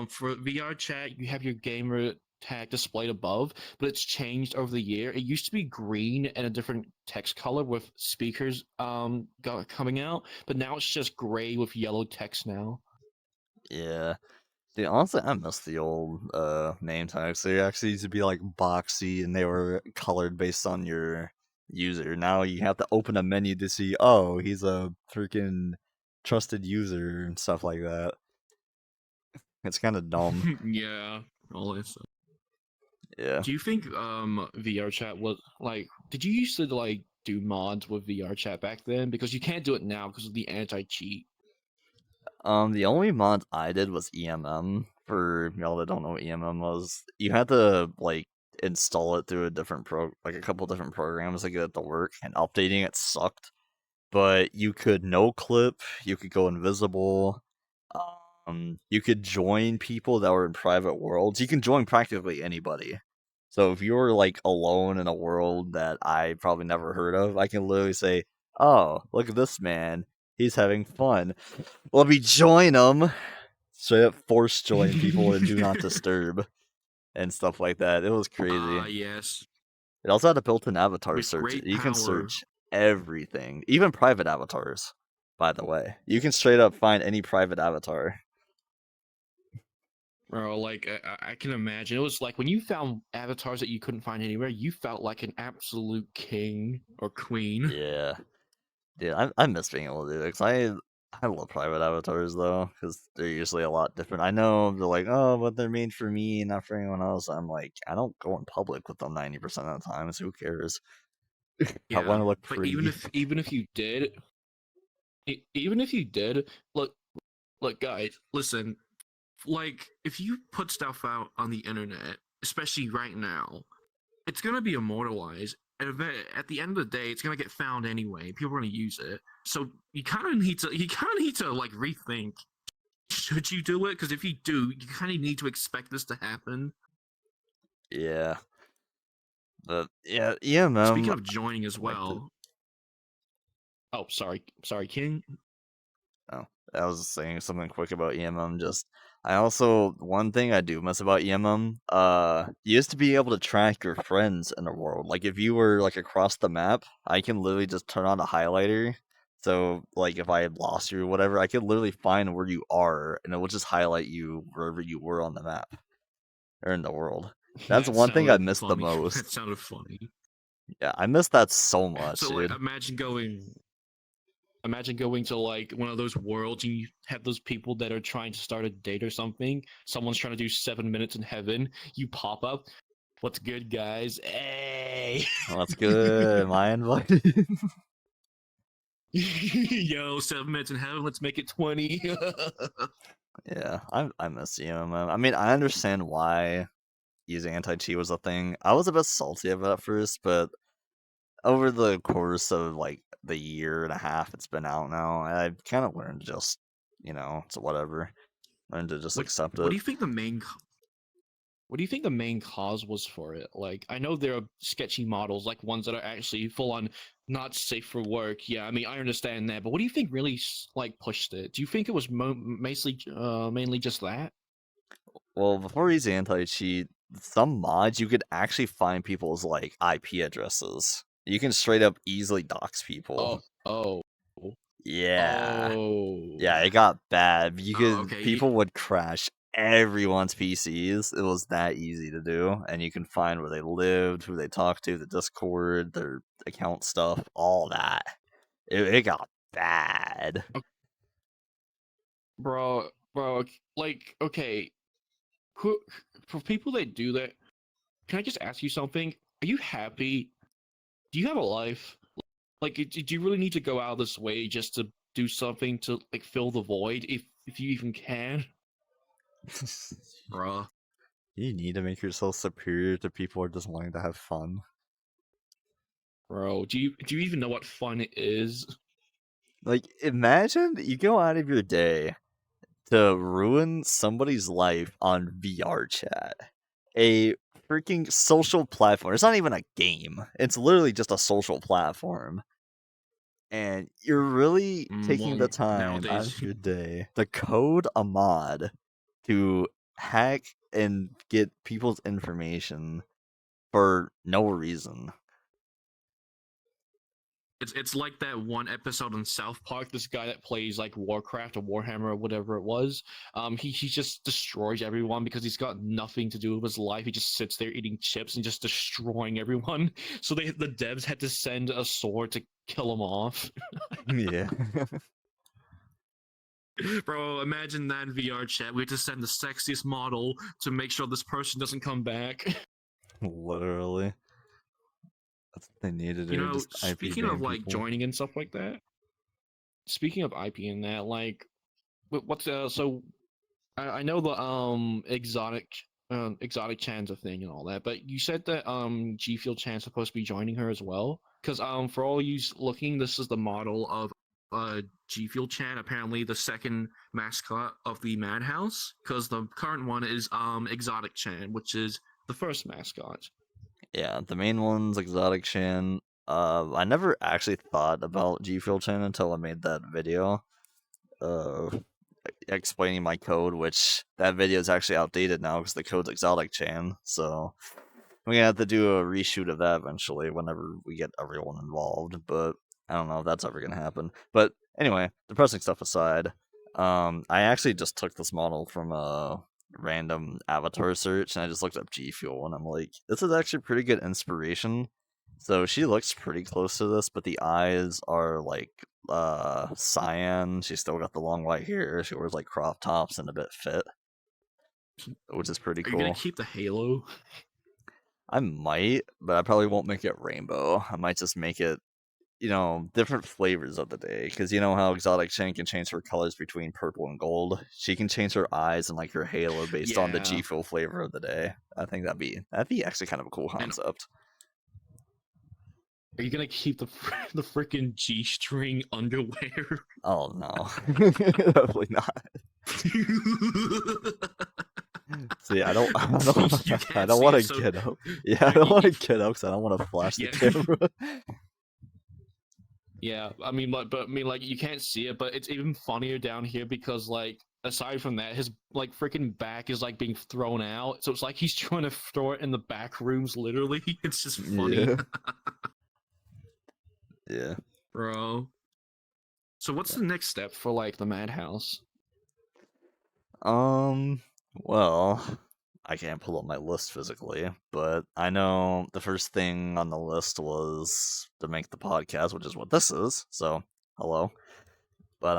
for VR chat you have your gamer tag displayed above, but it's changed over the year. It used to be green and a different text color with speakers coming out, but now it's just gray with yellow text now. Yeah. Dude, honestly, I miss the old name tags. They actually used to be like boxy and they were colored based on your user. Now you have to open a menu to see, oh, he's a freaking trusted user and stuff like that. It's kind of dumb. Yeah, all that stuff. Yeah. Do you think VR chat was like did you used to like do mods with VR chat back then? Because you can't do it now because of the anti-cheat. The only mod I did was EMM. For y'all that don't know what EMM was, you had to like install it through like a couple different programs to get it to work, and updating it sucked. But you could no clip, you could go invisible, you could join people that were in private worlds. You can join practically anybody. So if you're like alone in a world that I probably never heard of, I can literally say, "Oh, look at this man. He's having fun. Let me join him." Straight up force join people and do not disturb and stuff like that. It was crazy. Ah, yes. It also had a built-in avatar With search. great You can power. search everything, even private avatars. By the way, you can straight up find any private avatar. Bro, like I can imagine. It was like when you found avatars that you couldn't find anywhere, you felt like an absolute king or queen. Yeah, dude, I miss being able to do it 'cause I love private avatars though because they're usually a lot different. I know they're like, oh, but they're made for me, not for anyone else. I'm like, I don't go in public with them 90% of the time, so who cares? I want Yeah, to look but pretty. even if you did, even if you did, look, guys, listen. Like if you put stuff out on the internet, especially right now, it's gonna be immortalized. And at the end of the day, it's gonna get found anyway. People are gonna use it. So you kind of need to like rethink. Should you do it? Because if you do, you kind of need to expect this to happen. Yeah, but yeah, EMM. Speaking of joining as I liked it. well. Oh, sorry, King. Oh, I was just saying something quick about EMM. Just, I also one thing I do miss about EMM. You used to be able to track your friends in the world. Like if you were like across the map, I can literally just turn on a highlighter. So like if I had lost you or whatever, I could literally find where you are, and it will just highlight you wherever you were on the map or in the world. That's That one thing I sounded miss the funny. most. That sounded funny. Yeah, I miss that so much, So like, dude. imagine going to like one of those worlds and you have those people that are trying to start a date or something. Someone's trying to do 7 minutes in heaven. You pop up. What's good, guys? Hey. Oh, that's good. Am I invited? Yo, 7 minutes in heaven. Let's make it 20. Yeah, I miss EMM. I mean, I understand why using anti cheat was a thing. I was a bit salty about it at first, but over the course of like the year and a half it's been out now, I've kind of learned to just, it's whatever. Learn to just accept What it. do you think the main what do you think the main cause was for it? Like, I know there are sketchy models, like ones that are actually full on not safe for work. Yeah, I mean, I understand that, but what do you think really like pushed it? Do you think it was mainly just that? Well, before Easy Anti-Cheat, some mods you could actually find people's like IP addresses. You can straight up easily dox people. Oh, oh, Yeah. oh, Yeah, it got bad. okay. People would crash everyone's PCs. It was that easy to do, and you can find where they lived, who they talked to, the Discord, their account stuff, all that. It got bad. Bro, like, okay, who for people that do that, can I just ask you something? Are you happy? Do you have a life? Like, do you really need to go out of this way just to do something to like fill the void, if you even can? Bruh, You need to make yourself superior to people who are just wanting to have fun. bro, do you even know what fun is? Like, imagine you go out of your day to ruin somebody's life on VR chat. A freaking social platform. It's not even a game. It's literally just a social platform. And you're really taking the Well, time out nowadays, of your day to code a mod to hack and get people's information for no reason. it's like that one episode in South Park. This guy that plays like Warcraft or Warhammer or whatever it was. He just destroys everyone because he's got nothing to do with his life. He just sits there eating chips and just destroying everyone. So the devs had to send a sword to kill him off. Yeah. Bro, imagine that in VR chat. We had to send the sexiest model to make sure this person doesn't come back. Literally. That's what they need to You do. know, Just IP speaking of ban like people. joining and stuff like that. Speaking of IP and that, like, what's so I know the exotic Chan's a thing and all that, but you said that G Fuel Chan's supposed to be joining her as well. Because for all you looking, this is the model of G Fuel Chan. Apparently, the second mascot of the MadHouse. Because the current one is Exotic Chan, which is the first mascot. Yeah, the main one's Exotic Chan. I never actually thought about G Fuel Chan until I made that video. Uh, explaining my code, which that video is actually outdated now because the code's Exotic Chan. So we're gonna have to do a reshoot of that eventually whenever we get everyone involved. But I don't know if that's ever gonna happen. But anyway, depressing stuff aside, I actually just took this model from a random avatar search and I just looked up G Fuel and I'm like, this is actually pretty good inspiration. So she looks pretty close to this, but the eyes are like cyan. She's still got the long white hair. She wears like crop tops and a bit fit, which is pretty Are you gonna cool. keep the halo? I might, but I probably won't make it rainbow. I might just make it, different flavors of the day. Because you know how Exotic Chain can change her colors between purple and gold. She can change her eyes and like her halo based on the Yeah, G Fuel flavor of the day. I think that'd be actually kind of a cool and concept. are you gonna keep the the freaking G string underwear? Oh no, definitely not. See, I don't, I You don't, I can't don't see want it, to so get up. Yeah, I yeah, don't want to get up because I don't want to flash the yeah, camera. yeah. I mean, but I mean, like you can't see it, but it's even funnier down here because like aside from that, his like freaking back is like being thrown out, so it's like he's trying to throw it in the back rooms. Literally, it's just funny, Yeah, yeah. bro. So what's the next step for like the Madhouse? Um, well, I can't pull up my list physically, but I know the first thing on the list was to make the podcast, which is what this is. So, hello. But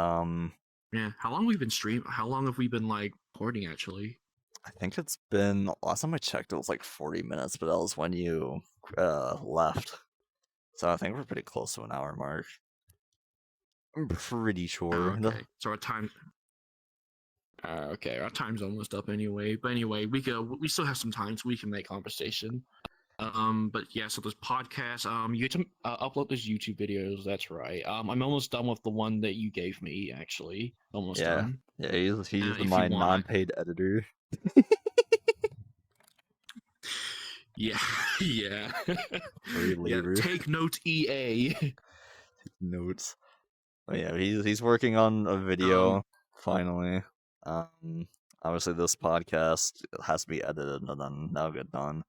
Yeah, how long have we been stream? How long have we been like recording actually? I think it's been last time I checked, it was like 40 minutes, but that was when you left. So I think we're pretty close to an hour mark. I'm pretty Oh, sure. okay, so our time. Okay, our time's almost up anyway. But anyway, we still have some time, so we can make conversation. But yeah, so there's podcasts. You get to upload those YouTube videos. That's right. I'm almost done with the one that you gave me. Actually, almost Yeah, done. yeah. He's If you my want, non-paid editor. yeah, yeah, Free yeah. labor. Take note, EA. Notes. But yeah, he's working on a um, video finally. Um, Obviously this podcast has to be edited and then that'll get done.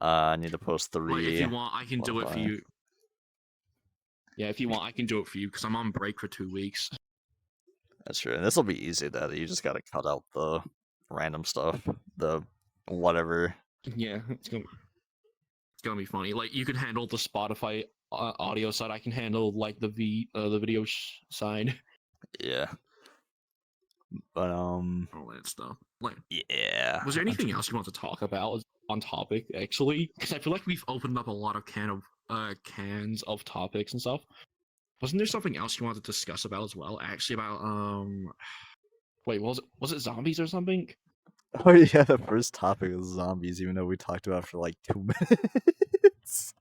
I need to post like if 3 you want, I can do it for Spotify. you. Yeah, if you want, I can do it for you because I'm on break for 2 weeks. That's true. And this will be easy to edit. You just gotta cut out the random stuff, the whatever. Yeah, it's gonna be funny. Like you can handle the Spotify audio side. I can handle like the video side. Yeah. But All that stuff. Like, yeah. was there anything else you want to talk about on topic actually? Because I feel like we've opened up a lot of cans of topics and stuff. Wasn't there something else you wanted to discuss about as well? Actually, about wait, was it zombies or something? Oh yeah, the first topic is zombies, even though we talked about it for like 2 minutes.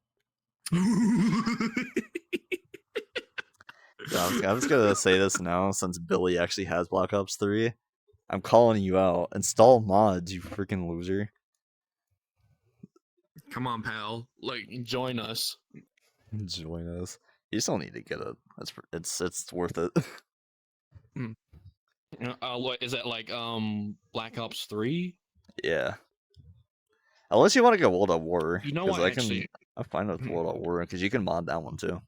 I'm just gonna say this now, since Billy actually has Black Ops 3. I'm calling you out. Install mods, you freaking loser. Come on, pal. Like, join us. Join us. You still need to get it. It's worth it. Hmm. What is that like? Black Ops 3? Yeah. Unless you want to go World at War, You know because what? Actually, I'm fine with hmm, World at War, because you can mod that one too.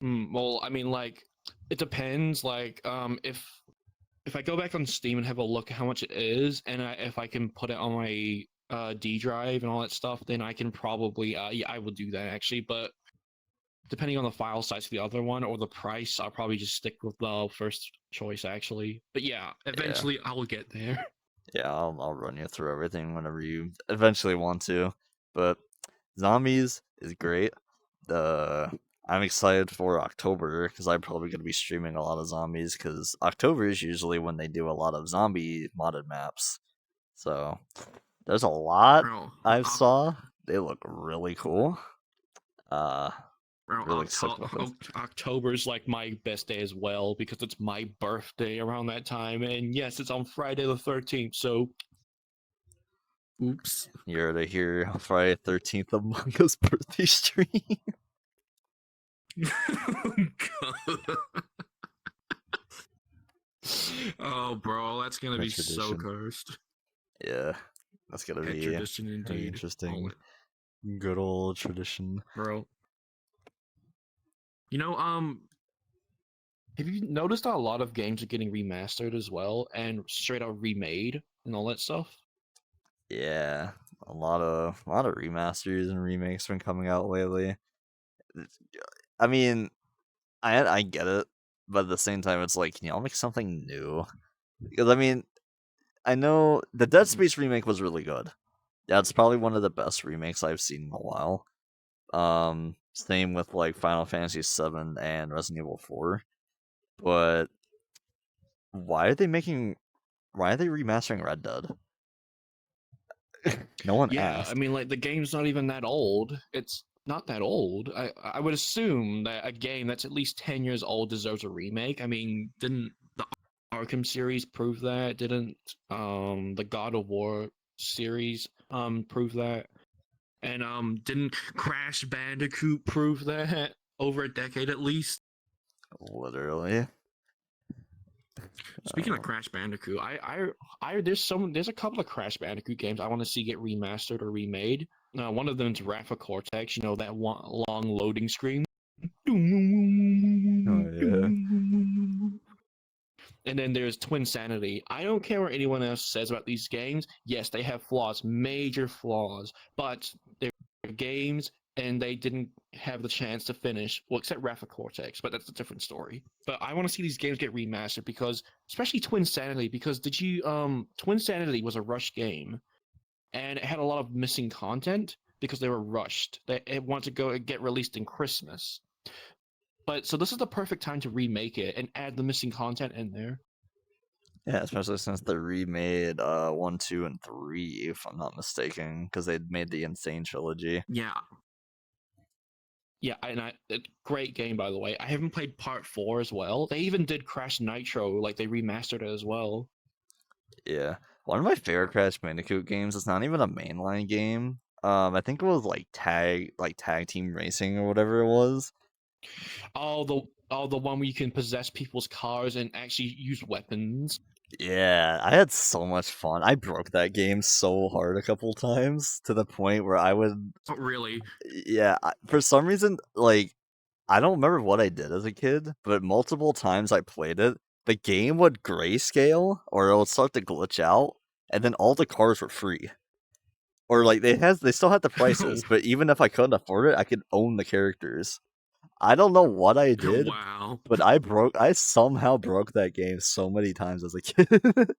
well, I mean, like, it depends. Like, if I go back on Steam and have a look at how much it is, and if I can put it on my D drive and all that stuff, then I can probably yeah, I will do that actually. But depending on the file size for the other one or the price, I'll probably just stick with the first choice actually. But yeah, Yeah. eventually I will get there. Yeah, I'll run you through everything whenever you eventually want to. But zombies is great. I'm excited for October because I'm probably going to be streaming a lot of zombies because October is usually when they do a lot of zombie modded maps. So there's a lot Bro, I've saw. They look really cool. Uh, bro, really stoked about this. October's like my best day as well because it's my birthday around that time, and yes, it's on Friday the 13th. So, oops. You're to hear Friday 13th Among Us birthday stream. Oh, bro, that's gonna A be so tradition. cursed. Yeah, that's gonna Pet be tradition very indeed. interesting. Good old tradition. Bro. You know, have you noticed that a lot of games are getting remastered as well and straight out remade and all that stuff? Yeah, a lot of remasters and remakes been coming out lately. I mean, I get it, but at the same time, it's like, can y'all make something new? Because I mean, I know the Dead Space remake was really good. That's probably one of the best remakes I've seen in a while. Same with like Final Fantasy VII and Resident Evil 4. But why are they making? Why are they remastering Red Dead? No one Yeah, I asked. mean, like the game's not even that old. It's not that old. I would assume that a game that's at least 10 years old deserves a remake. I mean, didn't the Arkham series prove that? Didn't the God of War series prove that? And didn't Crash Bandicoot prove that over a decade at least? Literally. Speaking of Crash Bandicoot, there's a couple of Crash Bandicoot games I want to see get remastered or remade. One of them is Wrath of Cortex. You know that long loading screen. Oh yeah. And then there's Twin Sanity. I don't care what anyone else says about these games. Yes, they have flaws, major flaws, but they're games and they didn't have the chance to finish. Well, except Wrath of Cortex, but that's a different story. But I want to see these games get remastered because, especially Twin Sanity, because Twin Sanity was a rush game, and it had a lot of missing content because they were rushed. It wanted to get released in Christmas. But so this is the perfect time to remake it and add the missing content in there. Yeah, especially since they remade 1, 2, and 3, if I'm not mistaken, because they made the Insane trilogy. Yeah, yeah, great game by the way. I haven't played part 4 as well. They even did Crash Nitro, like they remastered it as well. Yeah. One of my favorite Crash Bandicoot games is not even a mainline game. I think it was tag team racing or whatever it was. Oh, the one where you can possess people's cars and actually use weapons. Yeah, I had so much fun. I broke that game so hard a couple times to the point where I would, Oh, really? yeah, for some reason, like, I don't remember what I did as a kid, but multiple times I played it, the game would grayscale or it would start to glitch out, and then all the cars were free. Or like they still had the Oh, prices, but even if I couldn't afford it, I could own the characters. I don't know what I did, wow. but I somehow broke that game so many times as a kid. It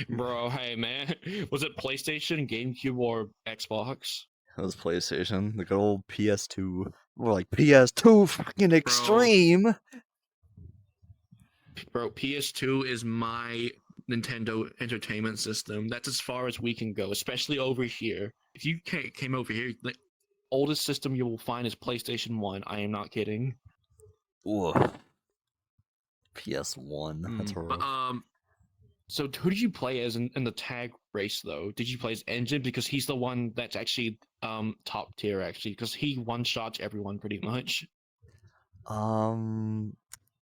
Bro, hey man. Was it PlayStation, GameCube, or Xbox? was PlayStation, the good old PS2. More like PS2 fucking Bro, extreme. bro, PS2 is my Nintendo Entertainment System. That's as far as we can go, especially over here. If you came over here, the oldest system you will find is PlayStation 1. I am not kidding. Ooh, PS1. That's But rough. so who did you play as in the tag race though? Did you play as Engine because he's the one that's actually top tier actually because he one shots everyone pretty much. Um,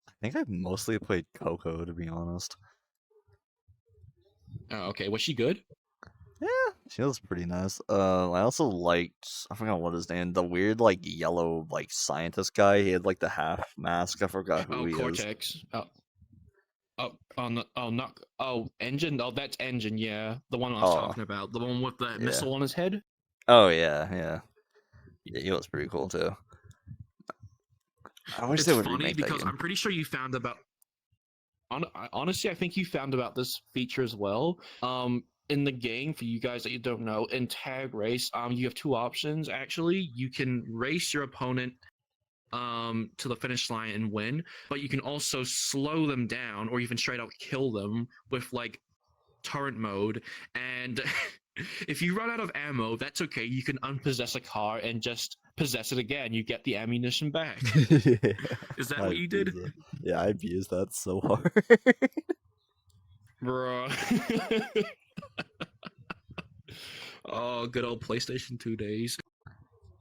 I think I mostly played Coco to be honest. Oh, okay, was she good? Yeah, she was pretty nice. I also liked I forgot what his name, the weird like yellow like scientist guy. He had like the half mask. I forgot who Oh, he is. Cortex. Engine. Oh, that's Engine. Yeah, the one I was Oh, talking about. The one with the yeah. missile on his head. Oh yeah, yeah. Yeah, he was pretty cool too. I wish It's they would funny remake that because game. I'm pretty sure you found about. Honestly, I think you found about this feature as well. In the game, for you guys that you don't know, in Tag Race, you have two options. Actually, you can race your opponent to the finish line and win, but you can also slow them down or even straight out kill them with like turret mode. And if you run out of ammo, that's okay. You can unpossess a car and just possess it again. You get the ammunition back. Yeah, Is that I what you did? abused that. Yeah, I abused that so hard. Bro. Oh, good old PlayStation 2 days.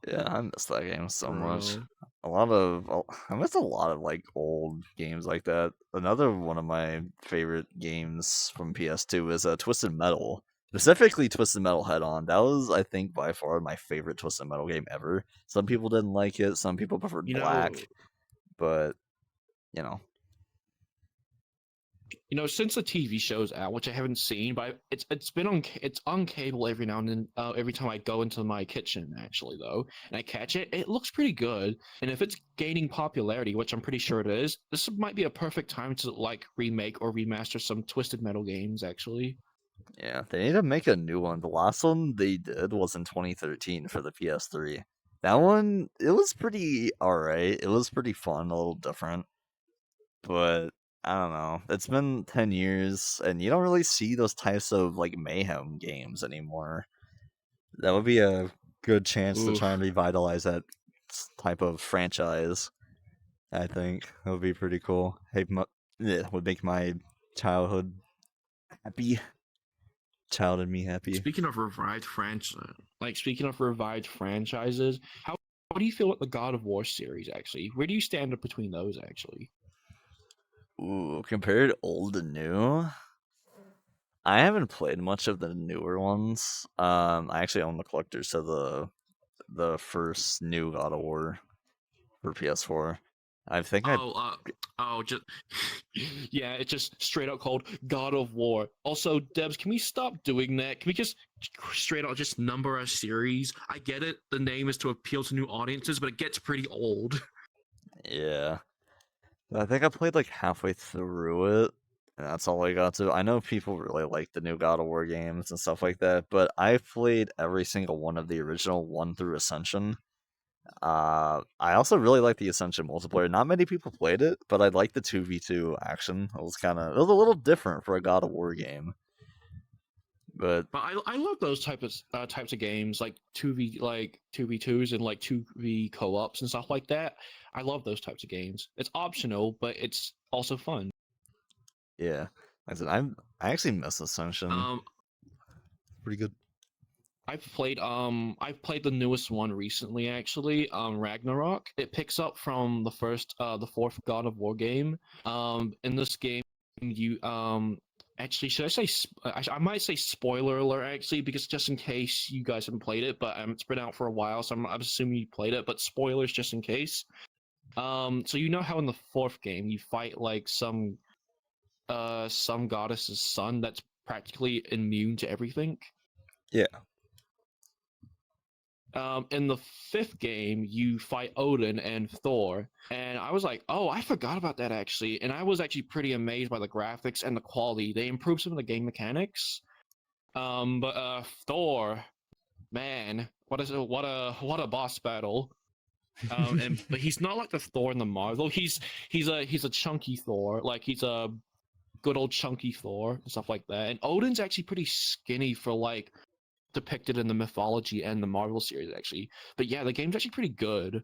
Yeah, I miss that game so much. Bro. I miss a lot of like old games like that. Another one of my favorite games from PS2 is Twisted Metal. Specifically Twisted Metal Head On. That was, I think, by far my favorite Twisted Metal game ever. Some people didn't like it, some people preferred You know, Black, but you know, since the TV show's out, which I haven't seen, but it's on cable every now and then. Every time I go into my kitchen, actually though, and I catch it, it looks pretty good. And if it's gaining popularity, which I'm pretty sure it is, this might be a perfect time to like remake or remaster some Twisted Metal games. Actually, yeah, they need to make a new one. The last one they did was in 2013 for the PS3. That one, it was pretty alright. It was pretty fun, a little different. But I don't know. It's been 10 years and you don't really see those types of like mayhem games anymore. That would be a good chance to try and oof. revitalize that type of franchise. I think that would be pretty cool. Hey, yeah, would make my childhood happy. Child and me happy. Speaking of revived franchises, how do you feel about the God of War series? Actually, where do you stand up between those? Actually, Ooh, compared old and new, I haven't played much of the newer ones. I actually own the collectors to the first new God of War for PS4. I think I oh, just yeah, it's just straight out called God of War. Also, Debs, can we stop doing that? Can we just straight out just number a series? I get it, the name is to appeal to new audiences, but it gets pretty old. yeah. I think I played like halfway through it, and that's all I got to. I know people really like the new God of War games and stuff like that, but I've played every single one of the original one through Ascension. I also really like the Ascension multiplayer. Not many people played it, but I like the 2v2 action. It was a little different for a God of War game. But But I love those types of games like 2v2s and like 2v co-ops and stuff like that. I love those types of games. It's optional, but it's also fun. yeah, like I said, I actually miss Ascension. Um, Pretty good. I've played the newest one recently actually, Ragnarok. It picks up from the fourth God of War game. In this game you actually should I say I might say spoiler alert actually because just in case you guys haven't played it, but it's been out for a while, so I'm assuming you played it, but spoilers just in case. So you know how in the fourth game you fight like some goddess's son that's practically immune to everything. Yeah. In the fifth game, you fight Odin and Thor, and I was like, "Oh, I forgot about that actually." And I was actually pretty amazed by the graphics and the quality. They improved some of the game mechanics. But Thor, man, what a boss battle. And but he's not like the Thor in the Marvel. He's a chunky Thor, like he's a good old chunky Thor and stuff like that. And Odin's actually pretty skinny for like depicted in the mythology and the Marvel series actually. But yeah, the game's actually pretty good.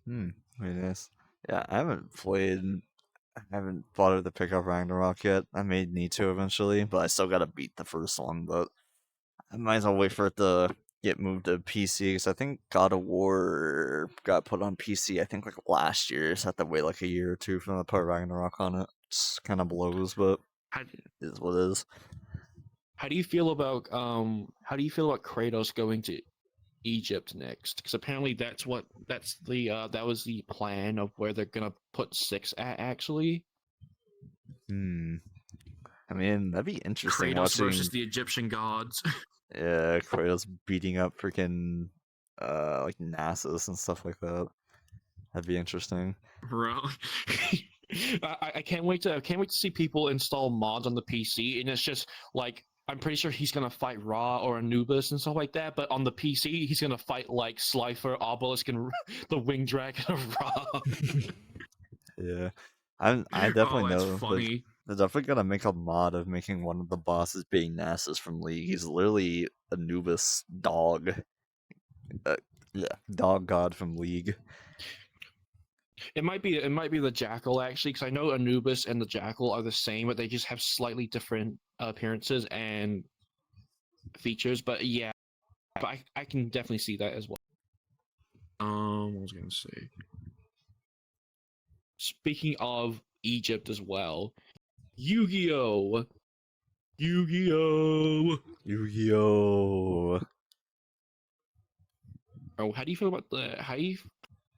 It is. Yeah, I haven't bothered to pick up Ragnarok yet. I may need to eventually, but I still gotta beat the first one. But I might as well wait for it to get moved to PC because I think God of War got put on PC. I think like last year, so I have to wait like a year or two for them to put Ragnarok on it. It's kind of blows, but How, it is what it is. how do you feel about Kratos going to Egypt next? Because apparently that was the plan of where they're gonna put six at actually. Hmm. I mean, that'd be interesting Kratos versus watching. the Egyptian gods. Yeah, Kratos beating up freaking like Nasus and stuff like that. That'd be interesting. Bro. I can't wait to see people install mods on the PC, and it's just like I'm pretty sure he's gonna fight Ra or Anubis and stuff like that, but on the PC he's gonna fight like Slifer, Obelisk, and the Winged Dragon of Ra. Yeah, I definitely Oh, that's know that funny. they're definitely gonna make a mod of making one of the bosses being Nasus from League. He's literally Anubis dog. Uh, yeah, dog god from League. It might be the Jackal actually, because I know Anubis and the Jackal are the same, but they just have slightly different appearances and features. But yeah, but I can definitely see that as well. What was I gonna say? Speaking of Egypt as well, Yu-Gi-Oh! Yu-Gi-Oh! Yu-Gi-Oh! Oh, how do you feel about the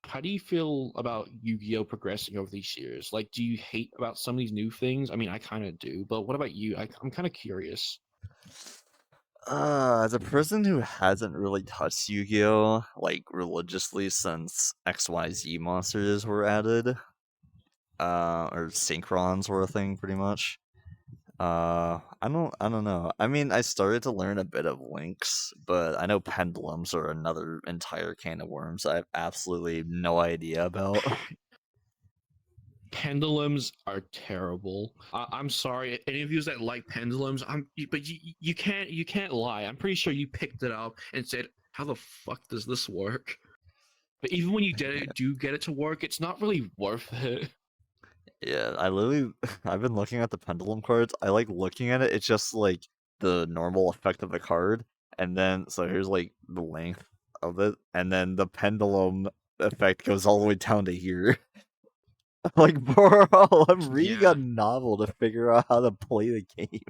how do you feel about Yu-Gi-Oh progressing over these years? Like, do you hate about some of these new things? I mean, I kind of do, but what about you? I'm kind of curious. As a person who hasn't really touched Yu-Gi-Oh like religiously since XYZ monsters were added, or Synchrons were a thing pretty much. I don't know. I mean, I started to learn a bit of links, but I know pendulums are another entire can of worms I have absolutely no idea about. Pendulums are terrible. I'm sorry, any of you that like pendulums. But you can't lie. I'm pretty sure you picked it up and said, "How the fuck does this work?" But even when you do get it to work, it's not really worth it. Yeah, I literally I've been looking at the pendulum cards. I like looking at it. It's just like the normal effect of the card, and then so here's like the length of it, and then the pendulum effect goes all the way down to here. Like, bro, I'm reading a Yeah, novel to figure out how to play the game.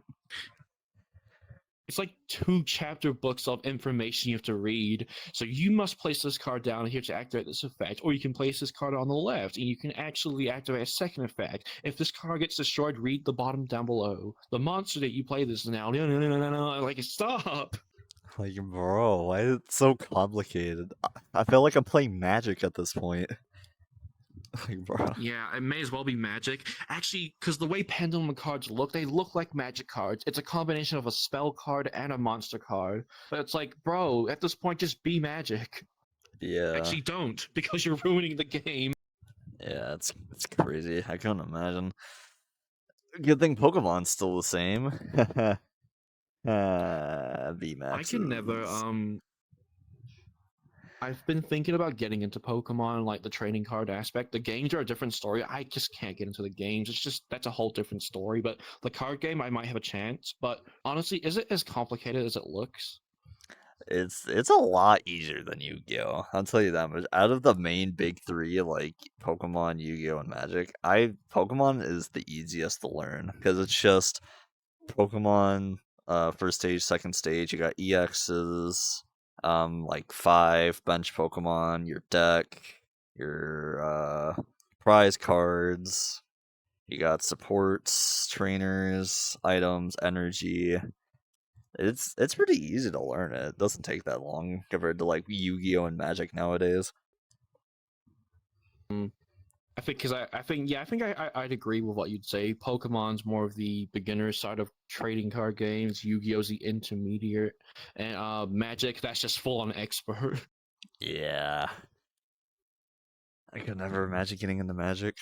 it's like two chapter books of information you have to read. So you must place this card down here to activate this effect, or you can place this card on the left, and you can actually activate a second effect. If this card gets destroyed, read the bottom down below. The monster that you play this now, no, like stop. Like, bro, why is it so complicated? I feel like I'm playing Magic at this point. Like, bro. Yeah, it may as well be Magic. Actually, because the way Pendulum cards look, they look like Magic cards. It's a combination of a spell card and a monster card. But it's like, bro, at this point, just be Magic. Yeah, Actually, don't, because you're ruining the game. yeah, it's crazy. I couldn't imagine. Good thing Pokemon's still the same. V I can never. Maxes. I've been thinking about getting into Pokemon, like the trading card aspect. The games are a different story. I just can't get into the games. It's just that's a whole different story. But the card game, I might have a chance. But honestly, is it as complicated as it looks? It's a lot easier than Yu-Gi-Oh! I'll tell you that much. Out of the main big three, like Pokemon, Yu-Gi-Oh, and Magic, Pokemon is the easiest to learn because it's just Pokemon, first stage, second stage. You got EXs, like 5 bench Pokemon, your deck, your prize cards. You got supports, trainers, items, energy. It's pretty easy to learn it. It doesn't take that long compared to like Yu-Gi-Oh and Magic nowadays. Mm, I think because I think yeah, I think I'd agree with what you'd say. Pokemon's more of the beginner side of trading card games. Yu-Gi-Oh's the intermediate, and Magic that's just full on expert. Yeah. I could never imagine getting into Magic.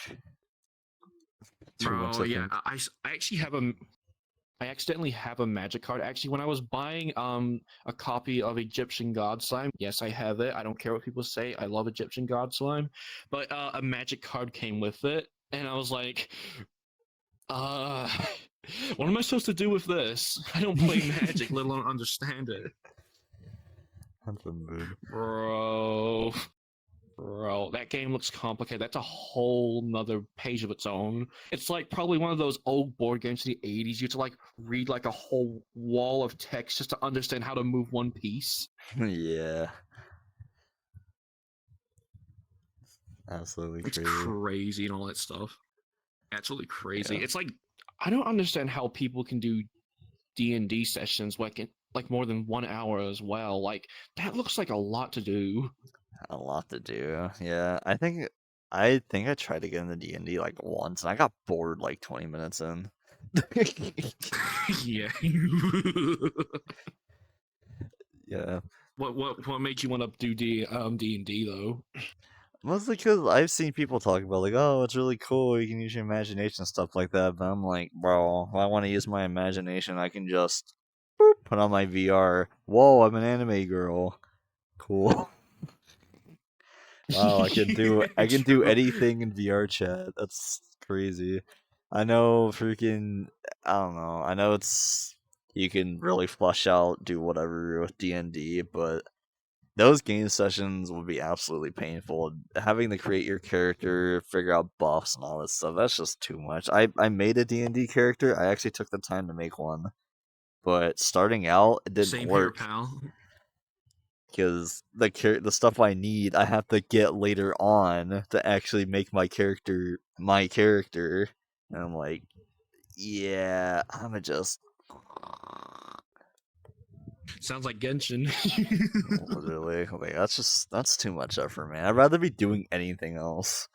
Too much, Bro, I yeah, think. I actually have a I accidentally have a magic card. Actually, when I was buying a copy of Egyptian God Slime, yes, I have it. I don't care what people say. I love Egyptian God Slime, but a magic card came with it, and I was like, uh, what am I supposed to do with this? I don't play Magic, let alone understand it, That's a mood. bro. Bro, that game looks complicated. That's a whole nother page of its own. It's like probably one of those old board games in the 80s. You have to like read like a whole wall of text just to understand how to move one piece. Yeah. Absolutely It's crazy. crazy and all that stuff. Absolutely crazy. Yeah. It's like I don't understand how people can do D&D sessions like more than 1 hour as well. Like that looks like a lot to do. A lot to do. Yeah. I think I tried to get into D&D like once and I got bored like 20 minutes in. Yeah. Yeah. What made you want to do D&D though? Mostly because I've seen people talk about like, oh, it's really cool. You can use your imagination and stuff like that. But I'm like, bro, if I want to use my imagination, I can just boop, put on my VR. Whoa, I'm an anime girl. Cool. Wow, I can do True. anything in VR chat. That's crazy. I know freaking I don't know. I know it's you can really flush out, do whatever with D&D, but those game sessions would be absolutely painful. Having to create your character, figure out buffs and all this stuff, that's just too much. I made a D&D character. I actually took the time to make one. But starting out, it didn't Same here, work pal. because the stuff I need, I have to get later on to actually make my character. And I'm like, yeah, I'm just Sounds like Genshin. literally like that's too much effort, man. I'd rather be doing anything else.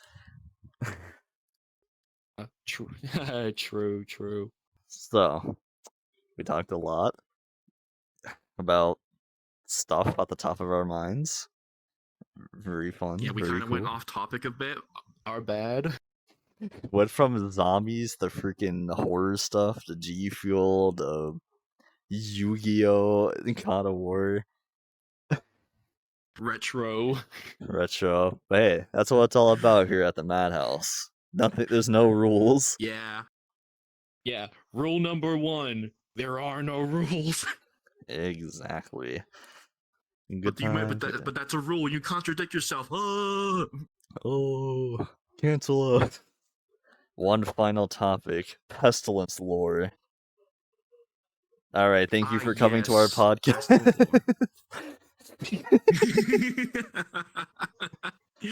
True, true, true. So we talked a lot about stuff at the top of our minds. Very Yeah, fun, we very kind of went cool. off topic a bit. Our bad. Went from zombies, the freaking horror stuff, the G Fuel, the Yu-Gi-Oh, God of War, Retro. retro. But hey, that's what it's all about here at the MadHouse. Nothing. There's no rules. Yeah. Yeah. Rule number one: there are no rules. Exactly. Good But you might, times, good but times. that's a rule. You contradict yourself. Ah! Oh, cancel out. One final topic: pestilence lore. All right, thank you Ah, for coming to our yes. podcast. Pestilence lore.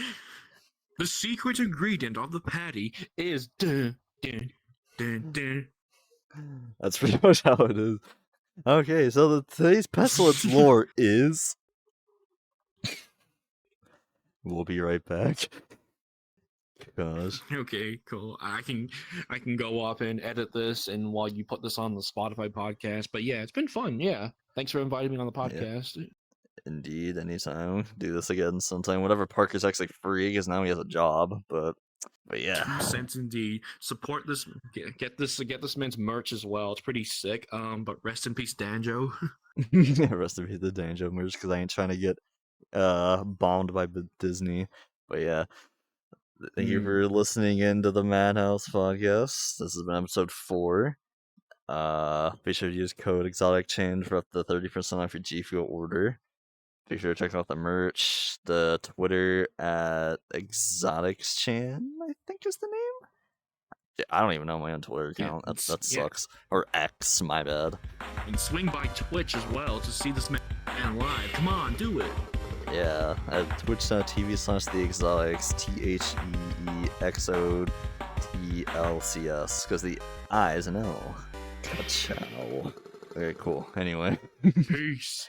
The secret ingredient of the patty is dun, dun, dun, dun. That's pretty much how it is. Okay, so today's pestilence lore is. We'll be right back. Gosh. Okay, cool. I can go up and edit this, and while you put this on the Spotify podcast. But yeah, it's been fun. Yeah, thanks for inviting me on the Yeah. podcast. Indeed, anytime. Do this again sometime. Whatever Parker's actually free, because now he has a job. But yeah. 2 cents indeed. Support this. Get this man's merch as well. It's pretty sick. But rest in peace, Danjo. Rest of the Danjo merch, because I ain't trying to get bombed by Disney. But yeah. Thank you for listening into the MadHouse podcast. This has been episode 4. Be sure to use code EXOTICCHAIN for up to 30% off your G Fuel order. Be sure to check out the merch, the Twitter at ExoticsChan, I think is the name. Yeah, I don't even know my own Twitter account. That sucks. Or X, my bad. And swing by Twitch as well to see this man live. Come on, do it. Yeah, at twitch.tv/theexotics, THEEXOTLCS, because the I is an L. Ciao. Okay, cool. Anyway. Peace.